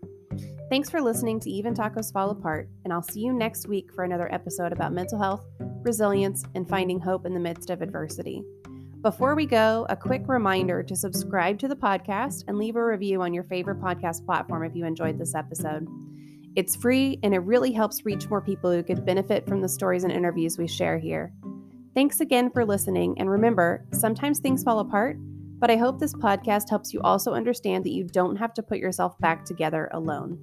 Thanks for listening to Even Tacos Fall Apart, and I'll see you next week for another episode about mental health, resilience, and finding hope in the midst of adversity. Before we go, a quick reminder to subscribe to the podcast and leave a review on your favorite podcast platform if you enjoyed this episode. It's free, and it really helps reach more people who could benefit from the stories and interviews we share here. Thanks again for listening, and remember, sometimes things fall apart, But I hope this podcast helps you also understand that you don't have to put yourself back together alone.